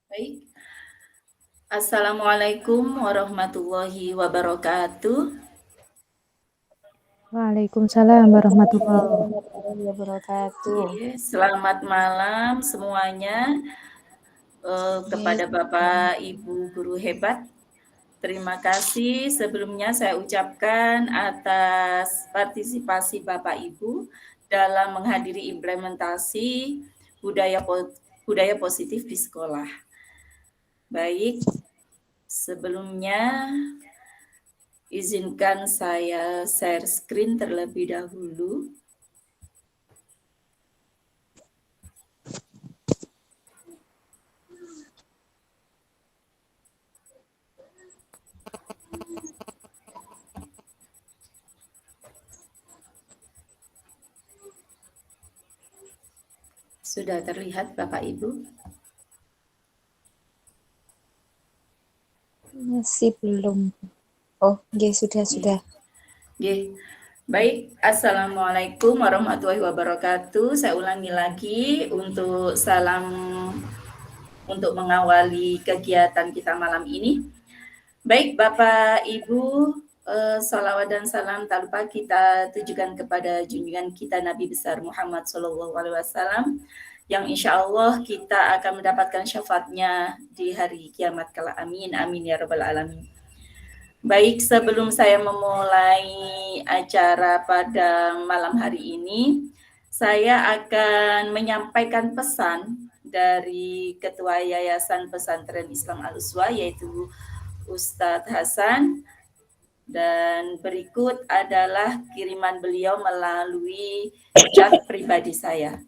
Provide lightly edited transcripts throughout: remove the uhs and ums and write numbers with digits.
Baik. Assalamualaikum warahmatullahi wabarakatuh. Waalaikumsalam warahmatullahi wabarakatuh. Selamat malam semuanya kepada Bapak Ibu guru hebat. Terima kasih sebelumnya saya ucapkan atas partisipasi Bapak Ibu dalam menghadiri implementasi budaya positif di sekolah. Baik, sebelumnya izinkan saya share screen terlebih dahulu. Sudah terlihat Bapak Ibu? Masih belum. Oh, sudah. Baik, Assalamualaikum warahmatullahi wabarakatuh. Saya ulangi lagi untuk salam untuk mengawali kegiatan kita malam ini. Baik, Bapak Ibu, salawat dan salam tak lupa kita tujukan kepada junjungan kita Nabi besar Muhammad SAW yang insya Allah kita akan mendapatkan syafaatnya di hari kiamat kelak. Amin, amin ya rabbal alamin. Baik, sebelum saya memulai acara pada malam hari ini, saya akan menyampaikan pesan dari Ketua Yayasan Pesantren Islam Al-Uswa, yaitu Ustadz Hasan. Dan berikut adalah kiriman beliau melalui chat pribadi saya.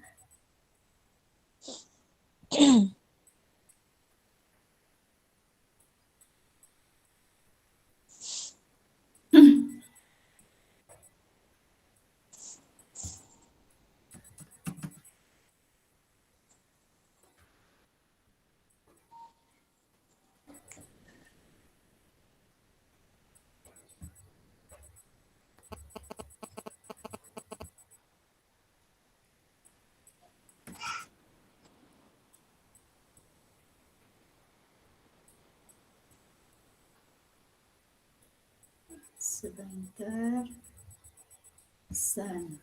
Sebentar. Pesan.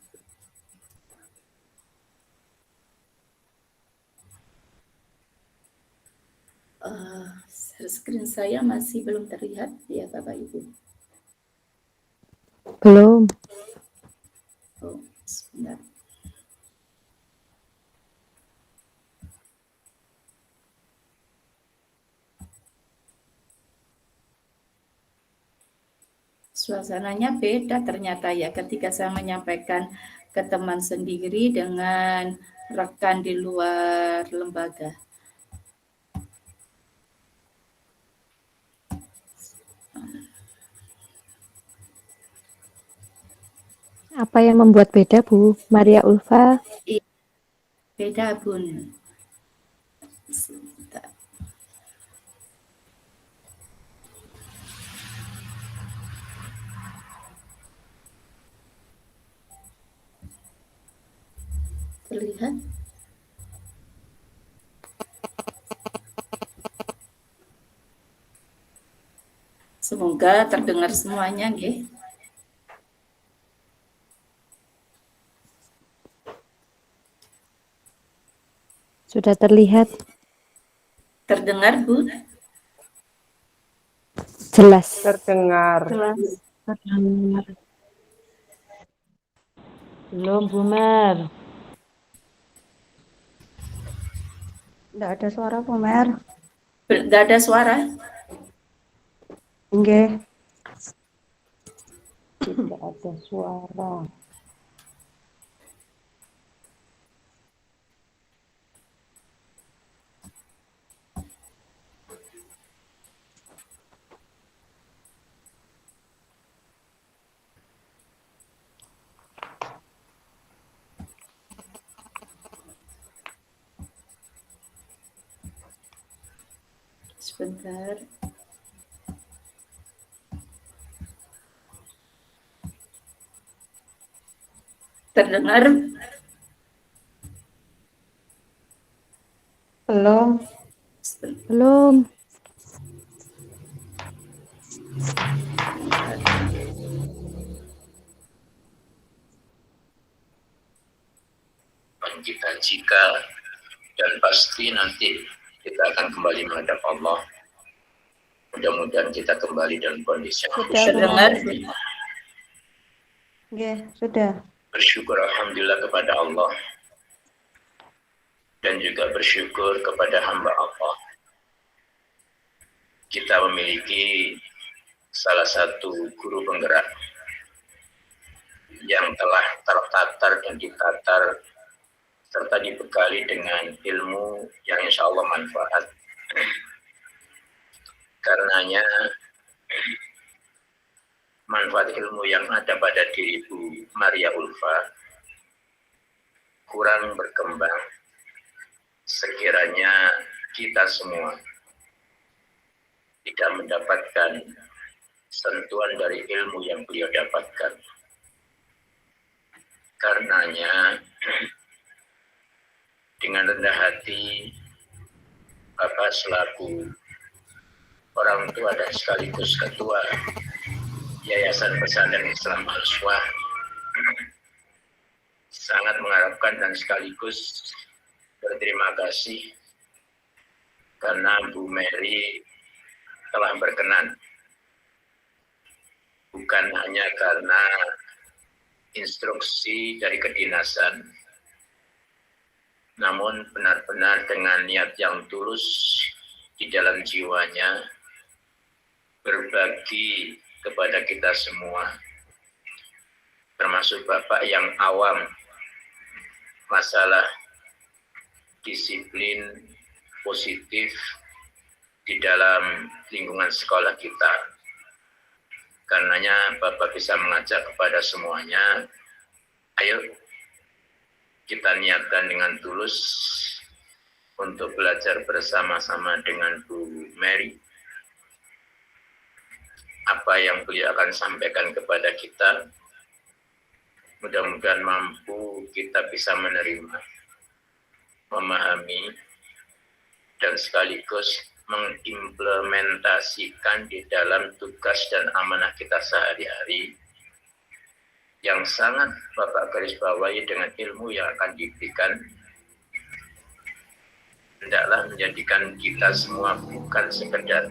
Screen saya masih belum terlihat ya Bapak Ibu. Belum. Oh, sebentar. Suasananya beda ternyata ya ketika saya menyampaikan ke teman sendiri dengan rekan di luar lembaga. Apa yang membuat beda, Bu Maria Ulfa? Beda, Bun. Sebentar. Terlihat? Semoga terdengar semuanya, nggih. Sudah terlihat? Terdengar, Bu? Jelas. Terdengar. Jelas. Terdengar. Belum, Bu Mer. Tidak ada suara, Bu Mer. Nggak ada suara? Nggih. Tidak ada suara. Sebentar. Terdengar? Belum. Belum. Kita jika dan pasti nanti kita akan kembali menghadap Allah. Mudah-mudahan kita kembali dalam kondisi yang Sudah, Terdengar? Oke, sudah. bersyukur alhamdulillah kepada Allah dan juga bersyukur kepada hamba Allah. Kita memiliki salah satu guru penggerak yang telah tertatar dan ditatar serta dibekali dengan ilmu yang insya Allah manfaat. Karenanya manfaat ilmu yang ada pada diri Bu Maria Ulfa kurang berkembang sekiranya kita semua tidak mendapatkan sentuhan dari ilmu yang beliau dapatkan. Karenanya dengan rendah hati Bapak selaku orang tua dan sekaligus ketua Yayasan Pesantren Islam Al-Suah sangat mengharapkan dan sekaligus berterima kasih karena Bu Mary telah berkenan, bukan hanya karena instruksi dari kedinasan, namun benar-benar dengan niat yang tulus di dalam jiwanya berbagi kepada kita semua, termasuk Bapak yang awam masalah disiplin positif di dalam lingkungan sekolah kita. Karenanya Bapak bisa mengajak kepada semuanya, ayo kita niatkan dengan tulus untuk belajar bersama-sama dengan Bu Mary. Apa yang beliau akan sampaikan kepada kita, mudah-mudahan mampu kita bisa menerima, memahami, dan sekaligus mengimplementasikan di dalam tugas dan amanah kita sehari-hari yang sangat Bapak garis bawahi dengan ilmu yang akan diberikan. Hendaklah menjadikan kita semua bukan sekedar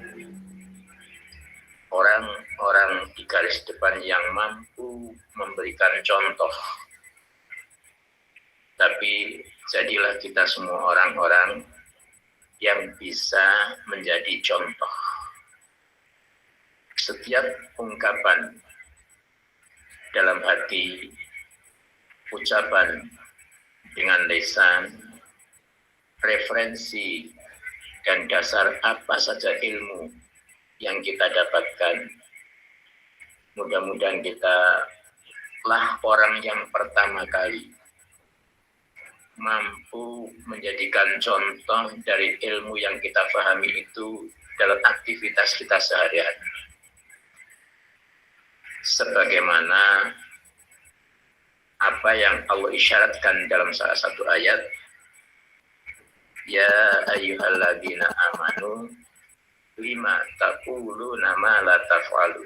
orang-orang di garis depan yang mampu memberikan contoh, tapi jadilah kita semua orang-orang yang bisa menjadi contoh. Setiap ungkapan dalam hati, ucapan dengan lisan, referensi dan dasar apa saja ilmu yang kita dapatkan, mudah-mudahan kita lah orang yang pertama kali mampu menjadikan contoh dari ilmu yang kita pahami itu dalam aktivitas kita sehari-hari. Sebagaimana apa yang Allah isyaratkan dalam salah satu ayat, ya ayyuhalladzina amanu lima taquluna ma la taf'alu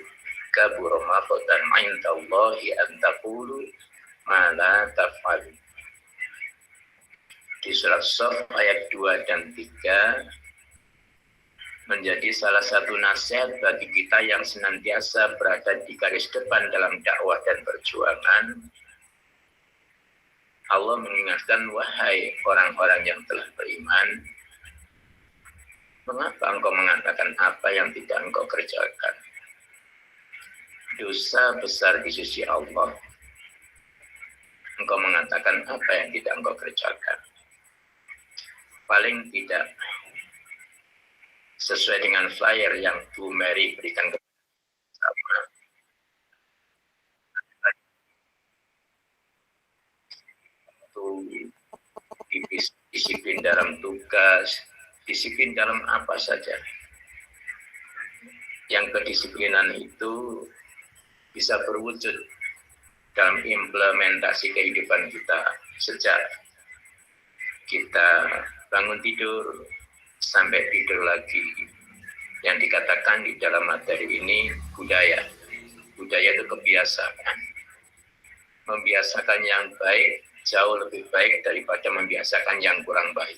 kabura maqtan 'indallahi an taqulu ma la taf'alu. Di surat Shaf ayat 2 dan 3 menjadi salah satu nasihat bagi kita yang senantiasa berada di garis depan dalam dakwah dan perjuangan. Allah mengingatkan, wahai orang-orang yang telah beriman, mengapa engkau mengatakan apa yang tidak engkau kerjakan? Dosa besar di sisi Allah. Engkau mengatakan apa yang tidak engkau kerjakan. Paling tidak sesuai dengan flyer yang Bu Mary berikan sama. Disiplin dalam tugas, disiplin dalam apa saja. Yang kedisiplinan itu bisa berwujud dalam implementasi kehidupan kita sejak kita bangun tidur sampai tidur lagi. Yang dikatakan di dalam materi ini budaya. Budaya itu kebiasaan. Membiasakan yang baik jauh lebih baik daripada membiasakan yang kurang baik.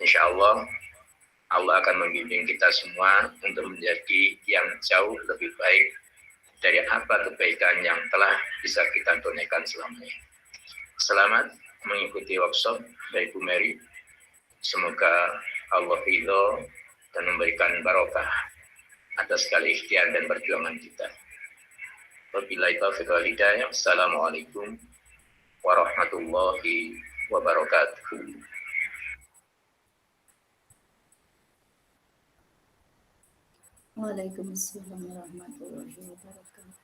Insya Allah, Allah akan membimbing kita semua untuk menjadi yang jauh lebih baik dari apa kebaikan yang telah bisa kita tunaikan selama ini. Selamat mengikuti workshop dari Bu Mary. Semoga Allah ridho dan memberikan barokah atas segala ikhtiar dan perjuangan kita. Wabillahi taufiq wal hidayah. Assalamualaikum warahmatullahi wabarakatuh. Waalaikumsalam warahmatullahi wabarakatuh.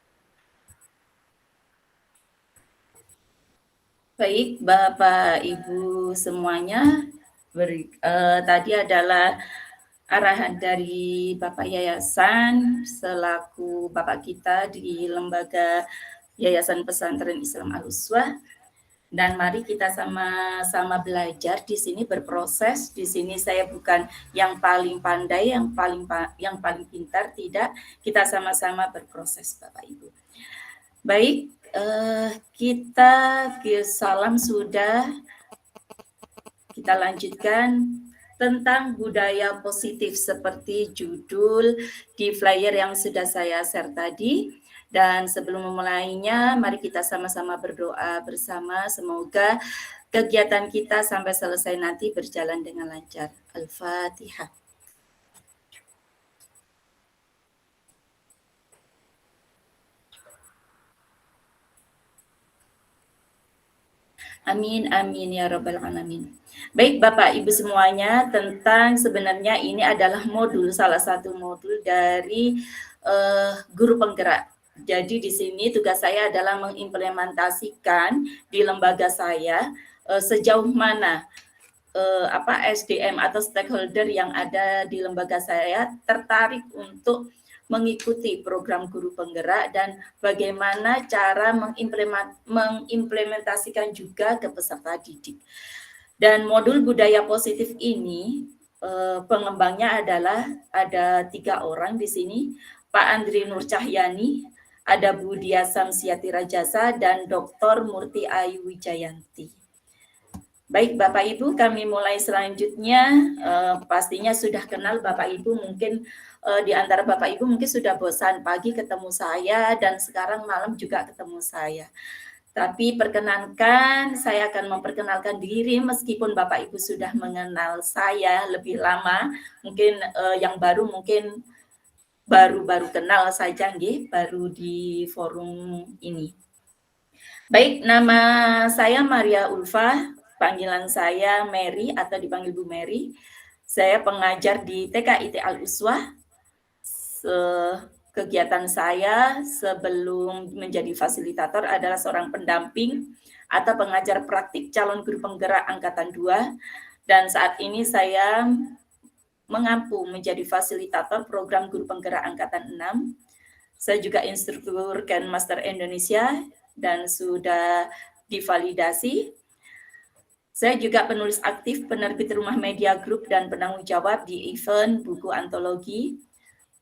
Baik, Bapak Ibu semuanya, tadi adalah arahan dari Bapak Yayasan selaku Bapak kita di Lembaga Yayasan Pesantren Islam Al-Uswah. Dan mari kita sama-sama belajar di sini, berproses. Di sini saya bukan yang paling pandai, yang paling pintar, tidak. Kita sama-sama berproses, Bapak Ibu. Baik, kita salam sudah. Kita lanjutkan tentang budaya positif seperti judul di flyer yang sudah saya share tadi. Dan sebelum memulainya, mari kita sama-sama berdoa bersama. Semoga kegiatan kita sampai selesai nanti berjalan dengan lancar. Al-Fatihah. Amin, amin ya rabbal alamin. Baik Bapak Ibu semuanya, tentang sebenarnya ini adalah salah satu modul dari guru penggerak. Jadi di sini tugas saya adalah mengimplementasikan di lembaga saya sejauh mana SDM atau stakeholder yang ada di lembaga saya tertarik untuk mengikuti program guru penggerak dan bagaimana cara mengimplementasikan juga ke peserta didik. Dan modul budaya positif ini pengembangnya adalah ada 3 orang di sini, Pak Andri Nur Cahyani, ada Bu Dia Samsiati Rajasa, dan Dr. Murti Ayu Wijayanti. Baik Bapak Ibu, kami mulai selanjutnya. Pastinya sudah kenal Bapak Ibu, mungkin di antara Bapak Ibu mungkin sudah bosan pagi ketemu saya dan sekarang malam juga ketemu saya. Tapi perkenankan, saya akan memperkenalkan diri meskipun Bapak Ibu sudah mengenal saya lebih lama. Mungkin yang baru mungkin baru kenal saja, baru di forum ini. Baik, nama saya Maria Ulfa, panggilan saya Mary atau dipanggil Bu Mary. Saya pengajar di TKIT Al-Uswah. Kegiatan saya sebelum menjadi fasilitator adalah seorang pendamping atau pengajar praktik calon guru penggerak angkatan 2, dan saat ini saya mengampu menjadi fasilitator program guru penggerak angkatan 6. Saya juga instruktur Grandmaster Indonesia dan sudah divalidasi. Saya juga penulis aktif, penerbit Rumah Media Group, dan penanggung jawab di event buku antologi.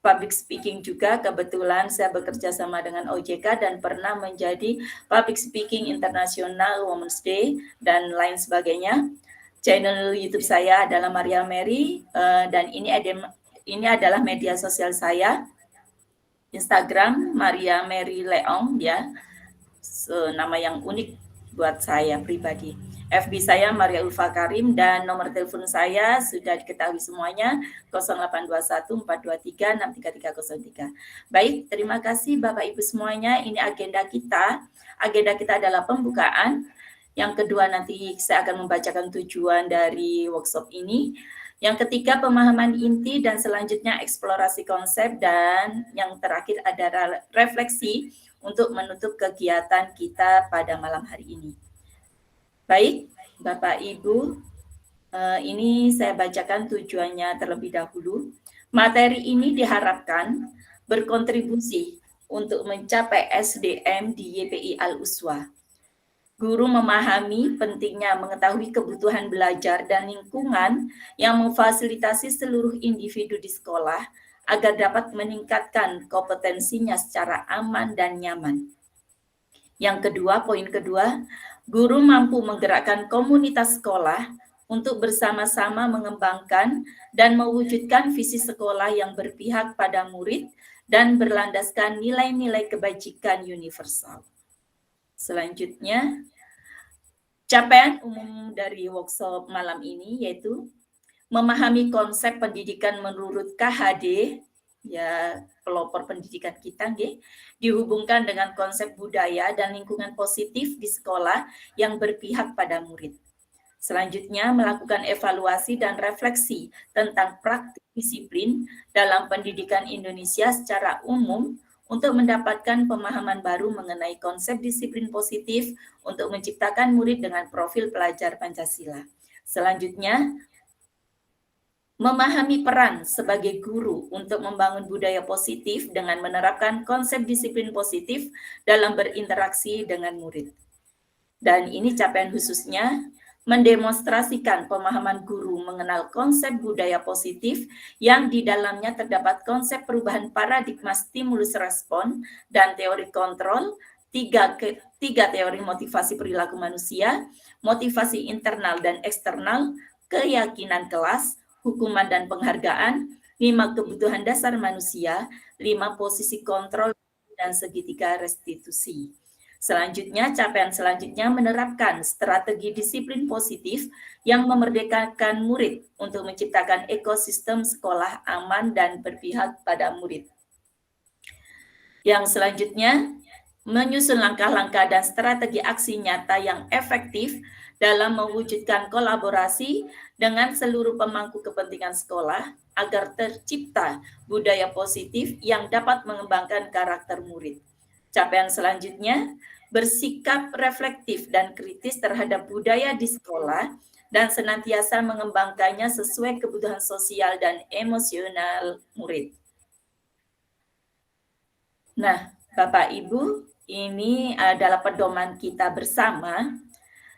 Public speaking juga, kebetulan saya bekerja sama dengan OJK dan pernah menjadi Public Speaking International Women's Day dan lain sebagainya. Channel YouTube saya adalah Maria Mary, dan ini adalah media sosial saya. Instagram Maria Mary Leong, ya, nama yang unik buat saya pribadi. FB saya Maria Ulfa Karim, dan nomor telepon saya sudah diketahui semuanya, 0821-423-63303. Baik, terima kasih Bapak Ibu semuanya. Ini agenda kita. Agenda kita adalah pembukaan. Yang kedua nanti saya akan membacakan tujuan dari workshop ini. Yang ketiga pemahaman inti, dan selanjutnya eksplorasi konsep, dan yang terakhir ada refleksi untuk menutup kegiatan kita pada malam hari ini. Baik, Bapak Ibu, ini saya bacakan tujuannya terlebih dahulu. Materi ini diharapkan berkontribusi untuk mencapai SDM di YPI Al-Uswah. Guru memahami pentingnya mengetahui kebutuhan belajar dan lingkungan yang memfasilitasi seluruh individu di sekolah agar dapat meningkatkan kompetensinya secara aman dan nyaman. Yang kedua, poin kedua, guru mampu menggerakkan komunitas sekolah untuk bersama-sama mengembangkan dan mewujudkan visi sekolah yang berpihak pada murid dan berlandaskan nilai-nilai kebajikan universal. Selanjutnya, capaian umum dari workshop malam ini yaitu memahami konsep pendidikan menurut KHD, ya pelopor pendidikan kita, dihubungkan dengan konsep budaya dan lingkungan positif di sekolah yang berpihak pada murid. Selanjutnya, melakukan evaluasi dan refleksi tentang praktik disiplin dalam pendidikan Indonesia secara umum untuk mendapatkan pemahaman baru mengenai konsep disiplin positif untuk menciptakan murid dengan profil pelajar Pancasila. Selanjutnya, memahami peran sebagai guru untuk membangun budaya positif dengan menerapkan konsep disiplin positif dalam berinteraksi dengan murid. Dan ini capaian khususnya mendemonstrasikan pemahaman guru mengenal konsep budaya positif yang di dalamnya terdapat konsep perubahan paradigma stimulus respon dan teori kontrol, tiga teori motivasi perilaku manusia, motivasi internal dan eksternal, keyakinan kelas, hukuman dan penghargaan, 5 kebutuhan dasar manusia, 5 posisi kontrol dan segitiga restitusi. Selanjutnya, capaian selanjutnya menerapkan strategi disiplin positif yang memerdekakan murid untuk menciptakan ekosistem sekolah aman dan berpihak pada murid. Yang selanjutnya, menyusun langkah-langkah dan strategi aksi nyata yang efektif dalam mewujudkan kolaborasi dengan seluruh pemangku kepentingan sekolah agar tercipta budaya positif yang dapat mengembangkan karakter murid. Capaian selanjutnya, bersikap reflektif dan kritis terhadap budaya di sekolah dan senantiasa mengembangkannya sesuai kebutuhan sosial dan emosional murid. Nah, Bapak Ibu, ini adalah pedoman kita bersama.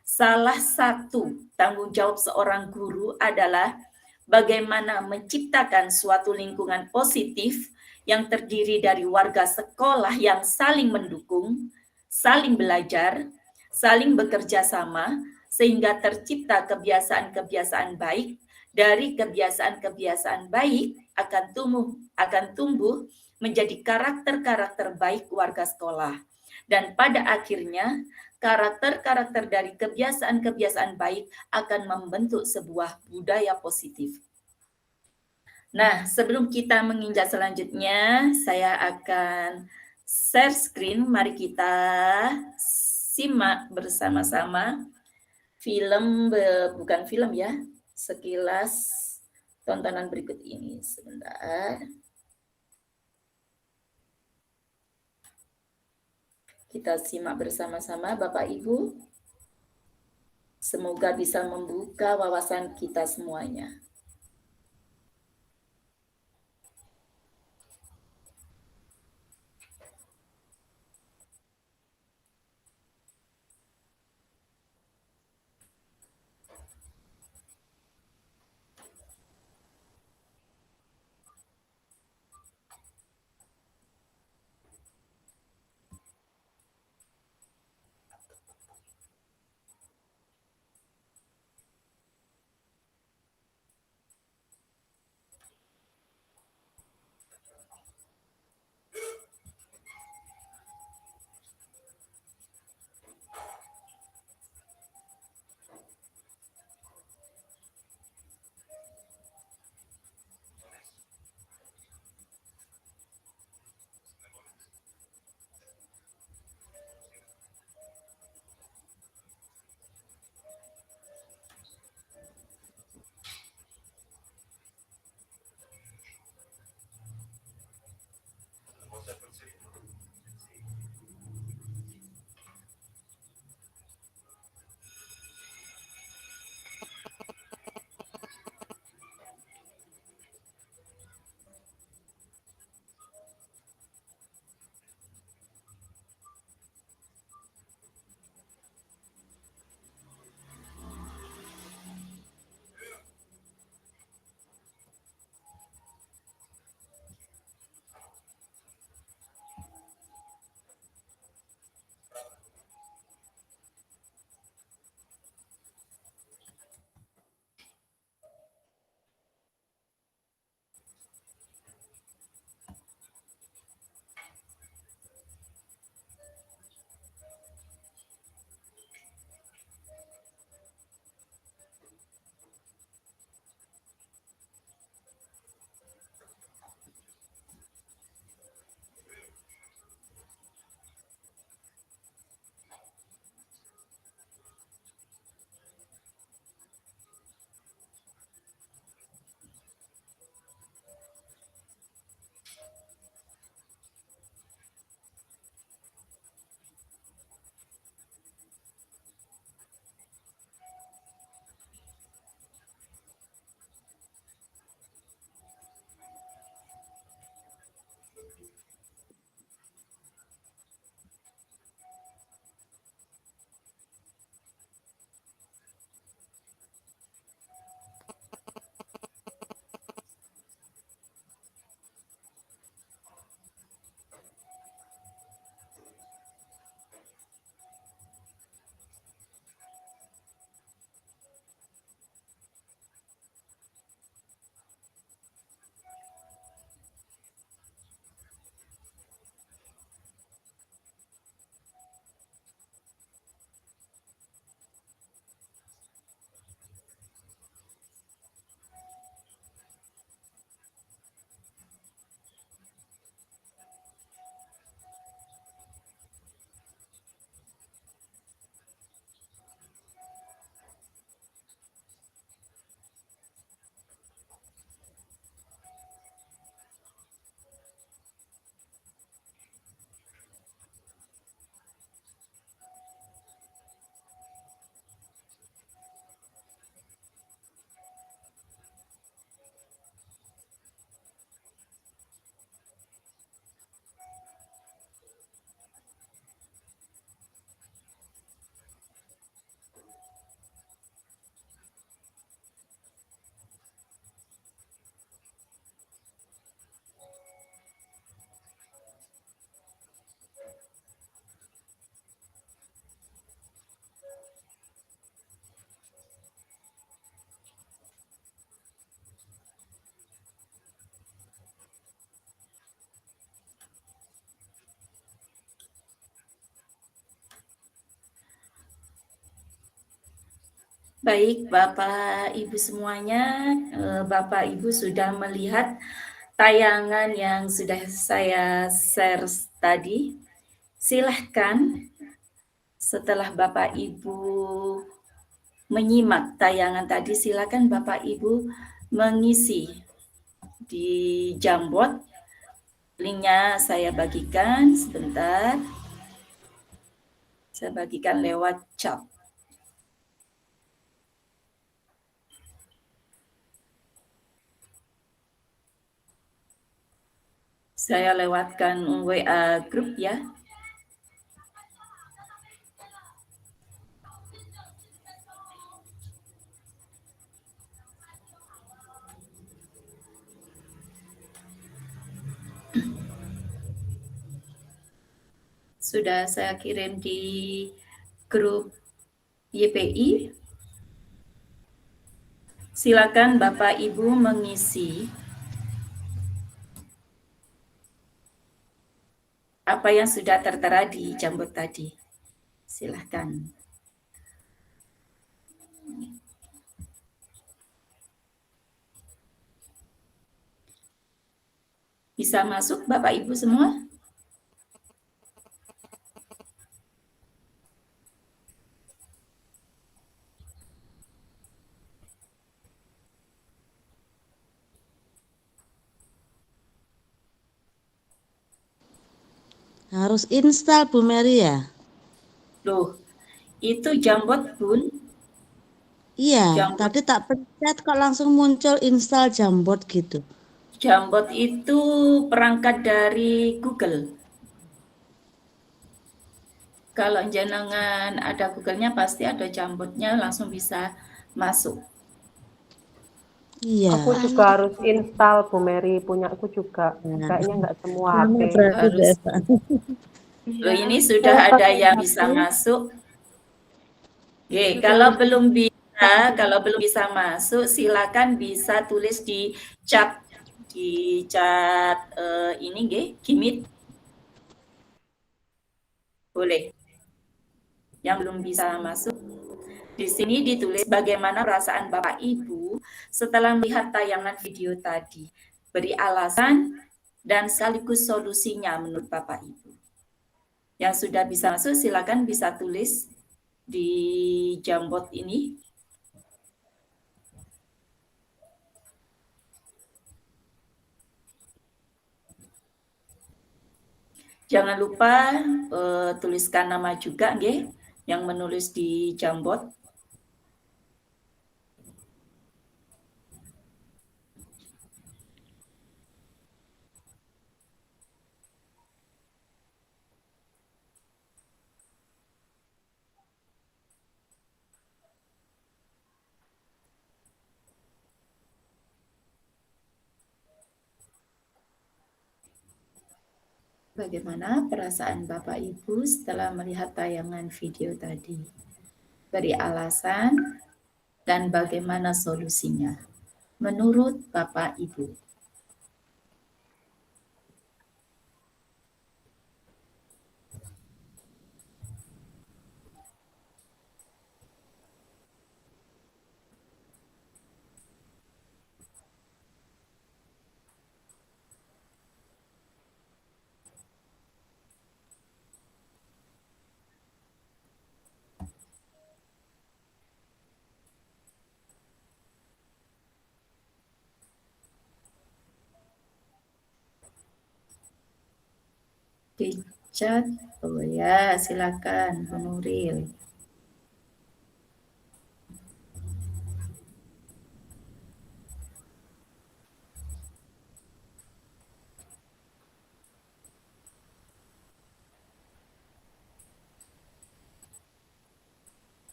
Salah satu tanggung jawab seorang guru adalah bagaimana menciptakan suatu lingkungan positif yang terdiri dari warga sekolah yang saling mendukung, saling belajar, saling bekerja sama, sehingga tercipta kebiasaan-kebiasaan baik. Dari kebiasaan-kebiasaan baik akan tumbuh menjadi karakter-karakter baik warga sekolah. Dan pada akhirnya, karakter-karakter dari kebiasaan-kebiasaan baik akan membentuk sebuah budaya positif. Nah, sebelum kita menginjak selanjutnya, saya akan share screen. Mari kita simak bersama-sama bukan film ya, sekilas tontonan berikut ini. Sebentar. Kita simak bersama-sama, Bapak Ibu. Semoga bisa membuka wawasan kita semuanya. Baik, Bapak Ibu semuanya, Bapak Ibu sudah melihat tayangan yang sudah saya share tadi. Silahkan setelah Bapak Ibu menyimak tayangan tadi, silakan Bapak Ibu mengisi di Jambot. Linknya saya bagikan sebentar. Saya bagikan lewat chat. Saya lewatkan WA grup ya. Sudah saya kirim di grup YPI. Silakan Bapak Ibu mengisi apa yang sudah tertera di Jambot tadi. Silakan. Bisa masuk Bapak Ibu semua? Harus install Bu Mary ya? Loh, itu Jambot Bun. Iya, Jambot. tadi tak pencet kok langsung muncul install Jambot gitu. Jambot itu perangkat dari Google. Kalau jenengan ada Google-nya pasti ada Jambotnya, langsung bisa masuk. Iya. Aku juga harus install Bu Mary, punya aku juga. Kayaknya nggak semua HP. Harus. Loh, ini sudah ada yang bisa masuk. Oke, kalau belum bisa masuk, silakan bisa tulis di chat ini Gimit. Boleh. Yang belum bisa masuk, di sini ditulis bagaimana perasaan Bapak Ibu setelah melihat tayangan video tadi. Beri alasan dan sekaligus solusinya menurut Bapak Ibu. Yang sudah bisa masuk, silakan bisa tulis di Jambot ini. Jangan lupa tuliskan nama juga, nggih, yang menulis di Jambot. Bagaimana perasaan Bapak Ibu setelah melihat tayangan video tadi? Beri alasan dan bagaimana solusinya menurut Bapak Ibu. Di chat, oh ya, silakan Bu Nuril.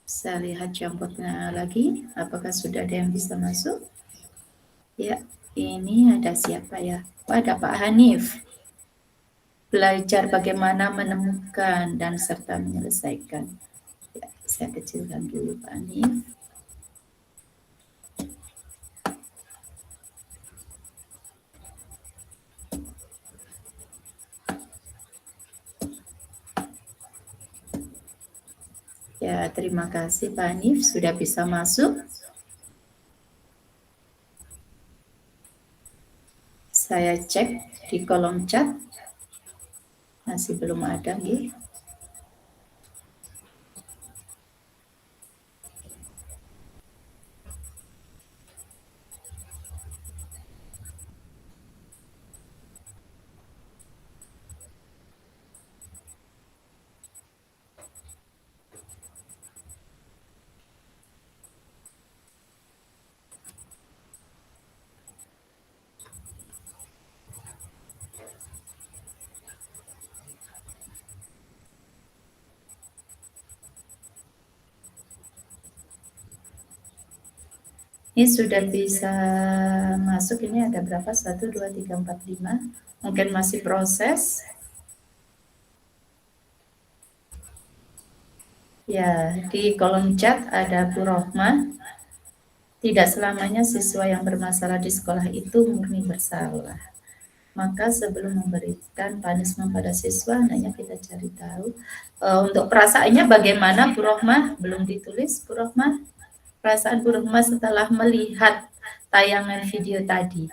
Bisa lihat Jambotnya lagi, apakah sudah ada yang bisa masuk? Ya, ini ada siapa ya? Oh, ada Pak Hanif. Belajar bagaimana menemukan dan serta menyelesaikan. Ya, saya kecilkan dulu Pak Hanif. Ya, Ya, terima kasih Pak Hanif sudah bisa masuk. Saya cek di kolom chat. Masih belum ada nih. Ini sudah bisa masuk, ini ada berapa? 1, 2, 3, 4, 5. Mungkin masih proses. Ya, di kolom chat ada Bu Rohmah. Tidak selamanya siswa yang bermasalah di sekolah itu murni bersalah. Maka sebelum memberikan punishment pada siswa, hendaknya kita cari tahu. Untuk perasaannya bagaimana Bu Rohmah? Belum ditulis Bu Rohmah. Perasaan Bu Rohmah setelah melihat tayangan video tadi.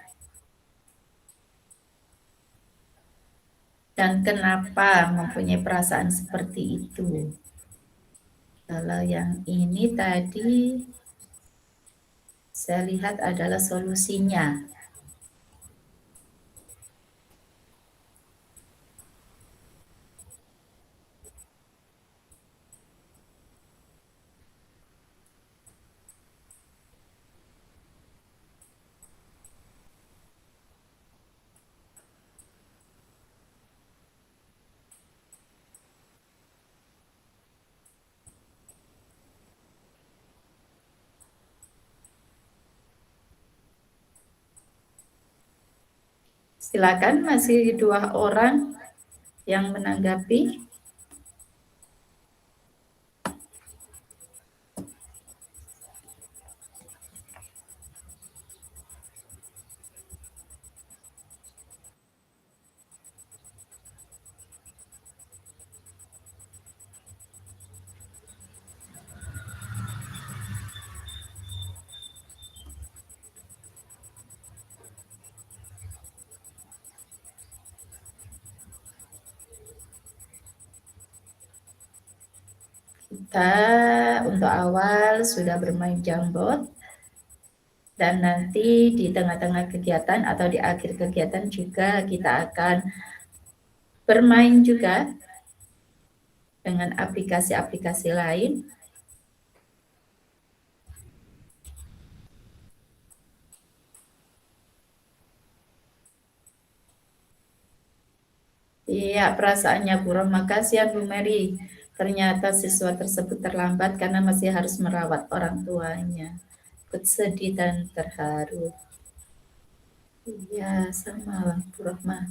Dan kenapa mempunyai perasaan seperti itu? Kalau yang ini tadi saya lihat adalah solusinya. Silakan, masih 2 orang yang menanggapi. Kita untuk awal sudah bermain jambot, dan nanti di tengah-tengah kegiatan atau di akhir kegiatan juga kita akan bermain juga dengan aplikasi-aplikasi lain. Iya, perasaannya Bu Rohmah, kasihan Bu Mary. Ternyata siswa tersebut terlambat karena masih harus merawat orang tuanya. Ikut sedih dan terharu. Iya, sama Bu Rohmah.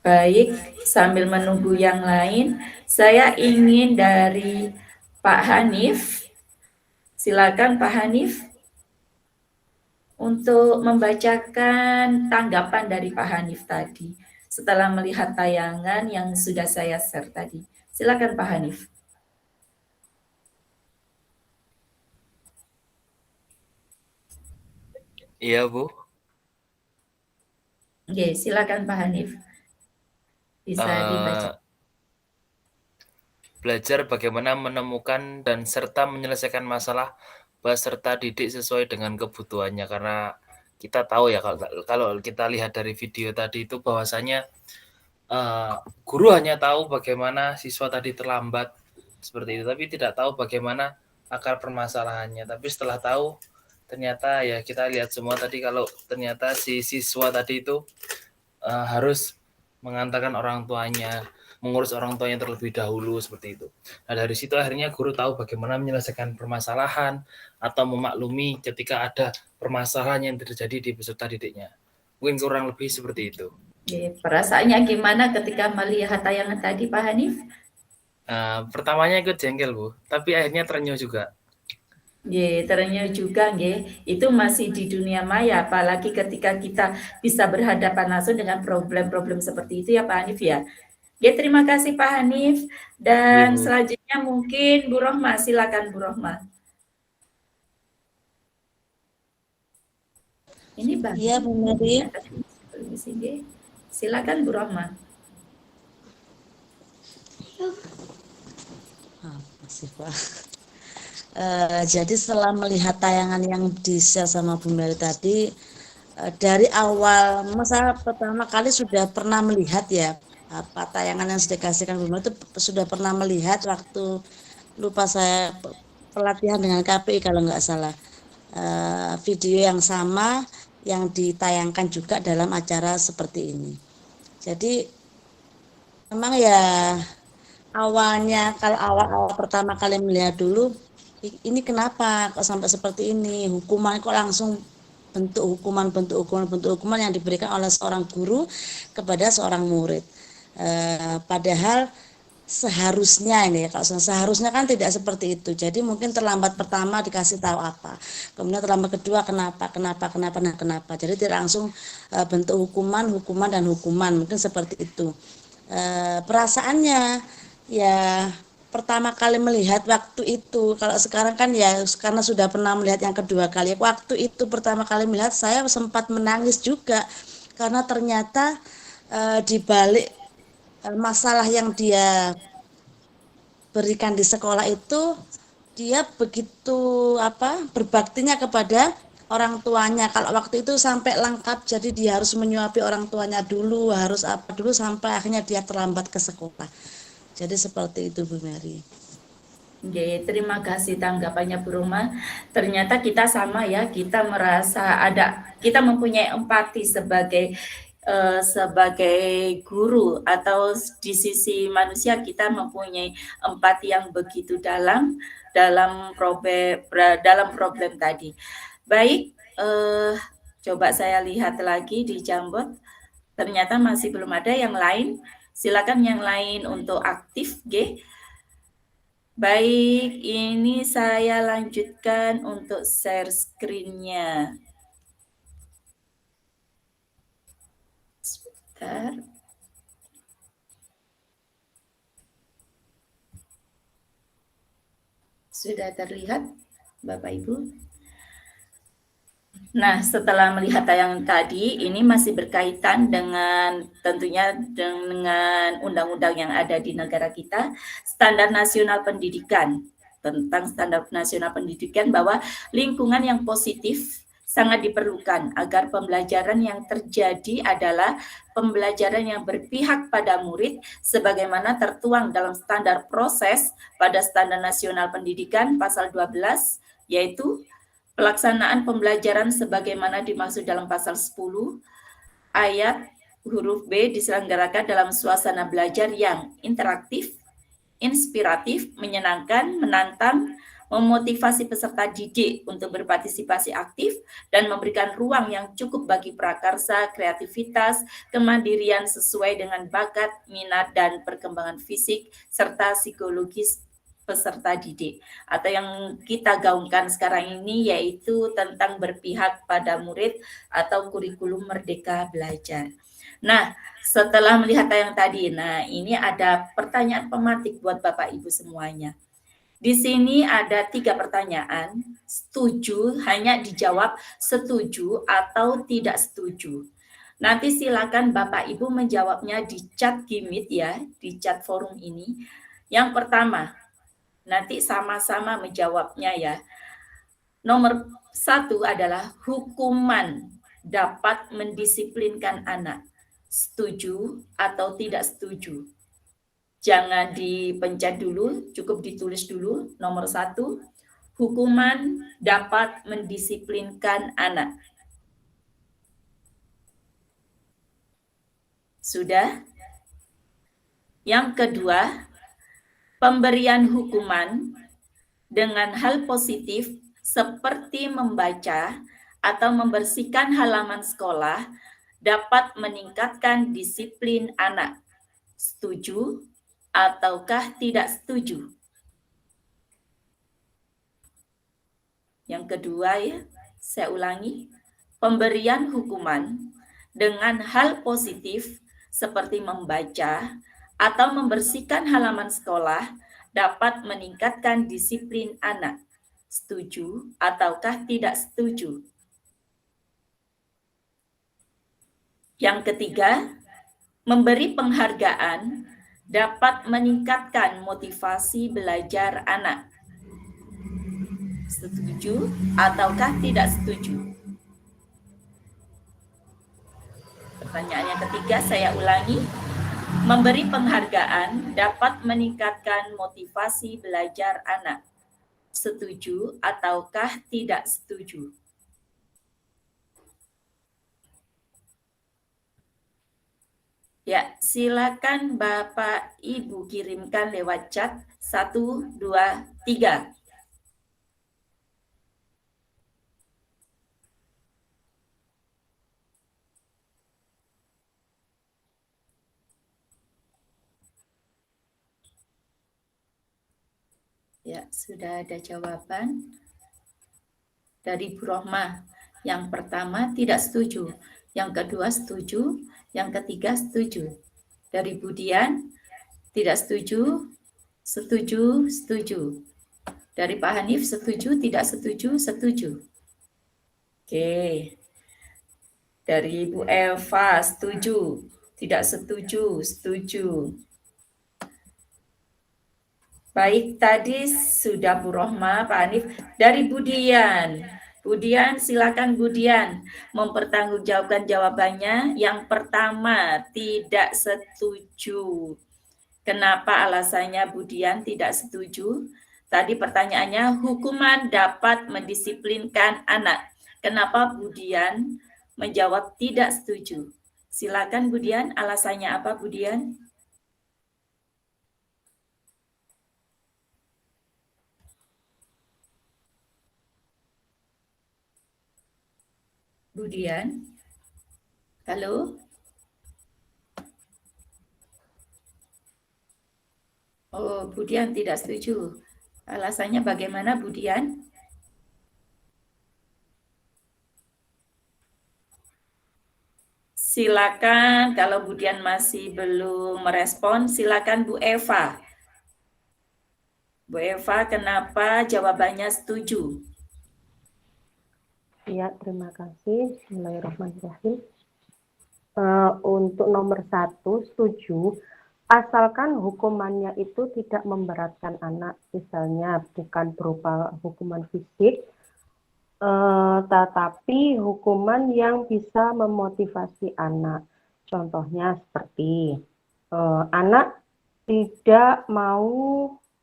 Baik, sambil menunggu yang lain, saya ingin dari Pak Hanif. Silakan Pak Hanif untuk membacakan tanggapan dari Pak Hanif tadi setelah melihat tayangan yang sudah saya share tadi. Silakan Pak Hanif. Iya, Bu. Oke, silakan Pak Hanif. Bisa dibaca. Belajar bagaimana menemukan dan serta menyelesaikan masalah peserta didik sesuai dengan kebutuhannya, karena kita tahu ya kalau kita lihat dari video tadi itu bahwasanya guru hanya tahu bagaimana siswa tadi terlambat seperti itu, tapi tidak tahu bagaimana akar permasalahannya. Tapi setelah tahu, ternyata ya kita lihat semua tadi kalau ternyata si siswa tadi itu harus mengantarkan orang tuanya, mengurus orang tuanya terlebih dahulu seperti itu. Nah, dari situ akhirnya guru tahu bagaimana menyelesaikan permasalahan atau memaklumi ketika ada permasalahan yang terjadi di peserta didiknya. Mungkin kurang lebih seperti itu. Perasaannya gimana ketika melihat tayangan tadi Pak Hanif? Pertamanya ikut jengkel, Bu, tapi akhirnya terenyuh juga. Nggih, ternyata juga nggih, itu masih di dunia maya, apalagi ketika kita bisa berhadapan langsung dengan problem-problem seperti itu ya Pak Hanif ya. Nggih, terima kasih Pak Hanif, Iya, dan Bu. selanjutnya mungkin Bu Rohmah, silakan Bu Rohmah. Ini Bang. Iya, Bu Mary. Permisi nggih. Silakan Bu Rohmah. Masih, Pak. Jadi setelah melihat tayangan yang di-share sama Bu Mary tadi, dari awal masa pertama kali sudah pernah melihat ya apa tayangan yang sudah dikasihkan Bu Mary itu sudah pernah melihat waktu lupa saya pelatihan dengan KPI kalau nggak salah. Video yang sama yang ditayangkan juga dalam acara seperti ini. Jadi memang ya awalnya kalau awal-awal pertama kali melihat dulu ini kenapa kok sampai seperti ini, hukuman kok langsung bentuk hukuman yang diberikan oleh seorang guru kepada seorang murid. Padahal seharusnya ini ya, kalau seharusnya kan tidak seperti itu. Jadi mungkin terlambat pertama dikasih tahu apa, kemudian terlambat kedua kenapa. Jadi tidak langsung bentuk hukuman dan hukuman, mungkin seperti itu. Perasaannya ya pertama kali melihat waktu itu, kalau sekarang kan ya karena sudah pernah melihat yang kedua kali, waktu itu pertama kali melihat saya sempat menangis juga karena ternyata di balik masalah yang dia berikan di sekolah itu dia begitu berbaktinya kepada orang tuanya. Kalau waktu itu sampai lengkap, jadi dia harus menyuapi orang tuanya dulu, harus apa dulu sampai akhirnya dia terlambat ke sekolah. Jadi seperti itu Bu Mary. Oke, terima kasih tanggapannya Bu Roma. Ternyata kita sama ya, kita merasa kita mempunyai empati sebagai guru, atau di sisi manusia kita mempunyai empati yang begitu dalam problem tadi. Baik, coba saya lihat lagi di Jambot. Ternyata masih belum ada yang lain. Silakan yang lain untuk aktif, G. Baik, ini saya lanjutkan untuk share screen-nya. Sebentar. Sudah terlihat, Bapak Ibu? Nah, setelah melihat tayangan tadi, ini masih berkaitan dengan tentunya dengan undang-undang yang ada di negara kita, Standar Nasional Pendidikan, tentang Standar Nasional Pendidikan, bahwa lingkungan yang positif sangat diperlukan agar pembelajaran yang terjadi adalah pembelajaran yang berpihak pada murid sebagaimana tertuang dalam standar proses pada Standar Nasional Pendidikan pasal 12, yaitu pelaksanaan pembelajaran sebagaimana dimaksud dalam pasal 10 ayat huruf B diselenggarakan dalam suasana belajar yang interaktif, inspiratif, menyenangkan, menantang, memotivasi peserta didik untuk berpartisipasi aktif, dan memberikan ruang yang cukup bagi prakarsa, kreativitas, kemandirian sesuai dengan bakat, minat, dan perkembangan fisik, serta psikologis peserta didik. Atau yang kita gaungkan sekarang ini yaitu tentang berpihak pada murid atau kurikulum Merdeka Belajar. Nah, setelah melihat yang tadi, ini ada pertanyaan pematik buat Bapak Ibu semuanya. Di sini ada 3 pertanyaan, setuju, hanya dijawab setuju atau tidak setuju. Nanti silakan Bapak Ibu menjawabnya di chat Gimit ya, di chat forum ini. Yang pertama, nanti sama-sama menjawabnya ya. Nomor 1 adalah hukuman dapat mendisiplinkan anak. Setuju atau tidak setuju? Jangan dipencet dulu, cukup ditulis dulu. Nomor 1, hukuman dapat mendisiplinkan anak. Sudah? Yang kedua, pemberian hukuman dengan hal positif seperti membaca atau membersihkan halaman sekolah dapat meningkatkan disiplin anak. Setuju ataukah tidak setuju? Yang kedua ya, saya ulangi, pemberian hukuman dengan hal positif seperti membaca atau membersihkan halaman sekolah dapat meningkatkan disiplin anak. Setuju ataukah tidak setuju? Yang ketiga, memberi penghargaan dapat meningkatkan motivasi belajar anak. Setuju ataukah tidak setuju? Pertanyaan yang ketiga saya ulangi. Memberi penghargaan dapat meningkatkan motivasi belajar anak. Setuju ataukah tidak setuju? Ya, silakan Bapak Ibu kirimkan lewat chat 1, 2, 3. Ya, sudah ada jawaban dari Bu Rohmah. Yang pertama tidak setuju, yang kedua setuju, yang ketiga setuju. Dari Bu Dian tidak setuju, setuju, setuju. Dari Pak Hanif setuju, tidak setuju, setuju. Oke. Dari Bu Eva setuju, tidak setuju, setuju. Baik, tadi sudah Bu Rohmah, Pak Hanif. Dari Bu Dian. Bu Dian, silakan Bu Dian mempertanggungjawabkan jawabannya. Yang pertama, tidak setuju. Kenapa alasannya Bu Dian tidak setuju? Tadi pertanyaannya, hukuman dapat mendisiplinkan anak. Kenapa Bu Dian menjawab tidak setuju? Silakan Bu Dian, alasannya apa Bu Dian? Bu Dian? Halo? Oh, Bu Dian tidak setuju. Alasannya bagaimana Bu Dian? Silakan, kalau Bu Dian masih belum merespon, silakan Bu Eva. Bu Eva, kenapa jawabannya setuju? Ya, terima kasih. Bismillahirrahmanirrahim. Untuk nomor 1, setuju. Asalkan hukumannya itu tidak memberatkan anak, misalnya bukan berupa hukuman fisik, tetapi hukuman yang bisa memotivasi anak. Contohnya seperti anak tidak mau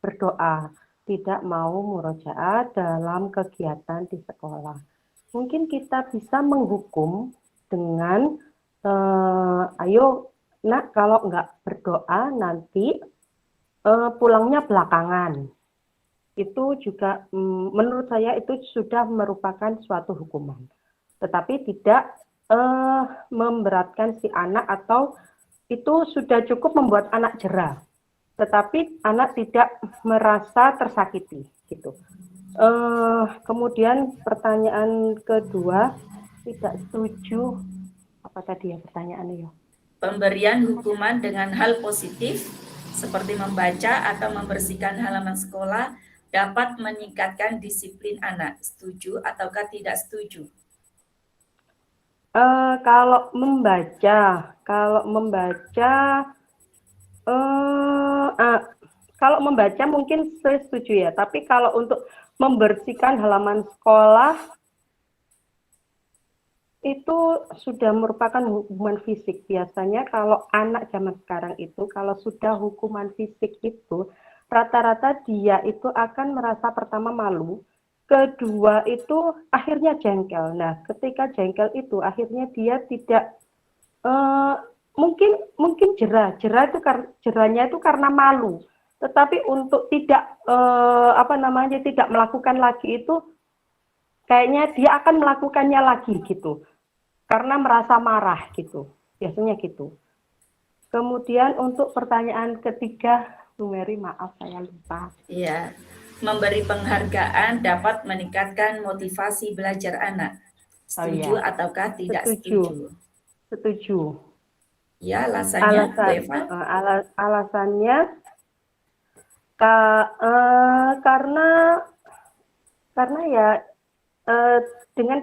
berdoa, tidak mau murojaah dalam kegiatan di sekolah. Mungkin kita bisa menghukum dengan ayo nak, kalau nggak berdoa nanti pulangnya belakangan. Itu juga menurut saya itu sudah merupakan suatu hukuman. Tetapi tidak memberatkan si anak, atau itu sudah cukup membuat anak jera. Tetapi anak tidak merasa tersakiti gitu. Kemudian pertanyaan kedua, tidak setuju. Apa tadi ya pertanyaannya ya? Pemberian hukuman dengan hal positif seperti membaca atau membersihkan halaman sekolah dapat meningkatkan disiplin anak. Setuju ataukah tidak setuju? Kalau membaca mungkin saya setuju ya. Tapi kalau untuk membersihkan halaman sekolah itu sudah merupakan hukuman fisik. Biasanya kalau anak zaman sekarang itu, kalau sudah hukuman fisik itu, rata-rata dia itu akan merasa pertama malu, kedua itu akhirnya jengkel. Nah, ketika jengkel itu akhirnya dia tidak mungkin jerahnya itu karena malu. Tetapi untuk tidak tidak melakukan lagi itu, kayaknya dia akan melakukannya lagi gitu. Karena merasa marah gitu, biasanya gitu. Kemudian untuk pertanyaan ketiga, Bu Mary, maaf saya lupa. Iya, memberi penghargaan dapat meningkatkan motivasi belajar anak. Setuju ataukah tidak setuju? Setuju. Ya, alasannya, Bu Eva? Alasannya karena ya dengan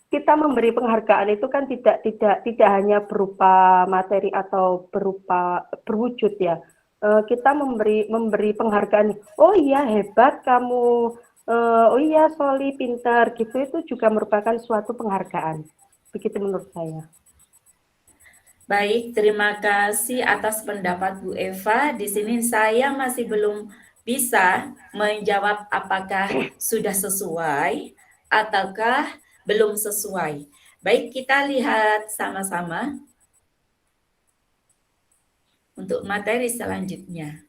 kita memberi penghargaan itu kan tidak hanya berupa materi atau berupa berwujud ya. Kita memberi penghargaan. Oh iya hebat kamu. Oh iya Soli pintar gitu, itu juga merupakan suatu penghargaan. Begitu menurut saya. Baik, terima kasih atas pendapat Bu Eva. Di sini saya masih belum bisa menjawab apakah sudah sesuai ataukah belum sesuai. Baik, kita lihat sama-sama untuk materi selanjutnya.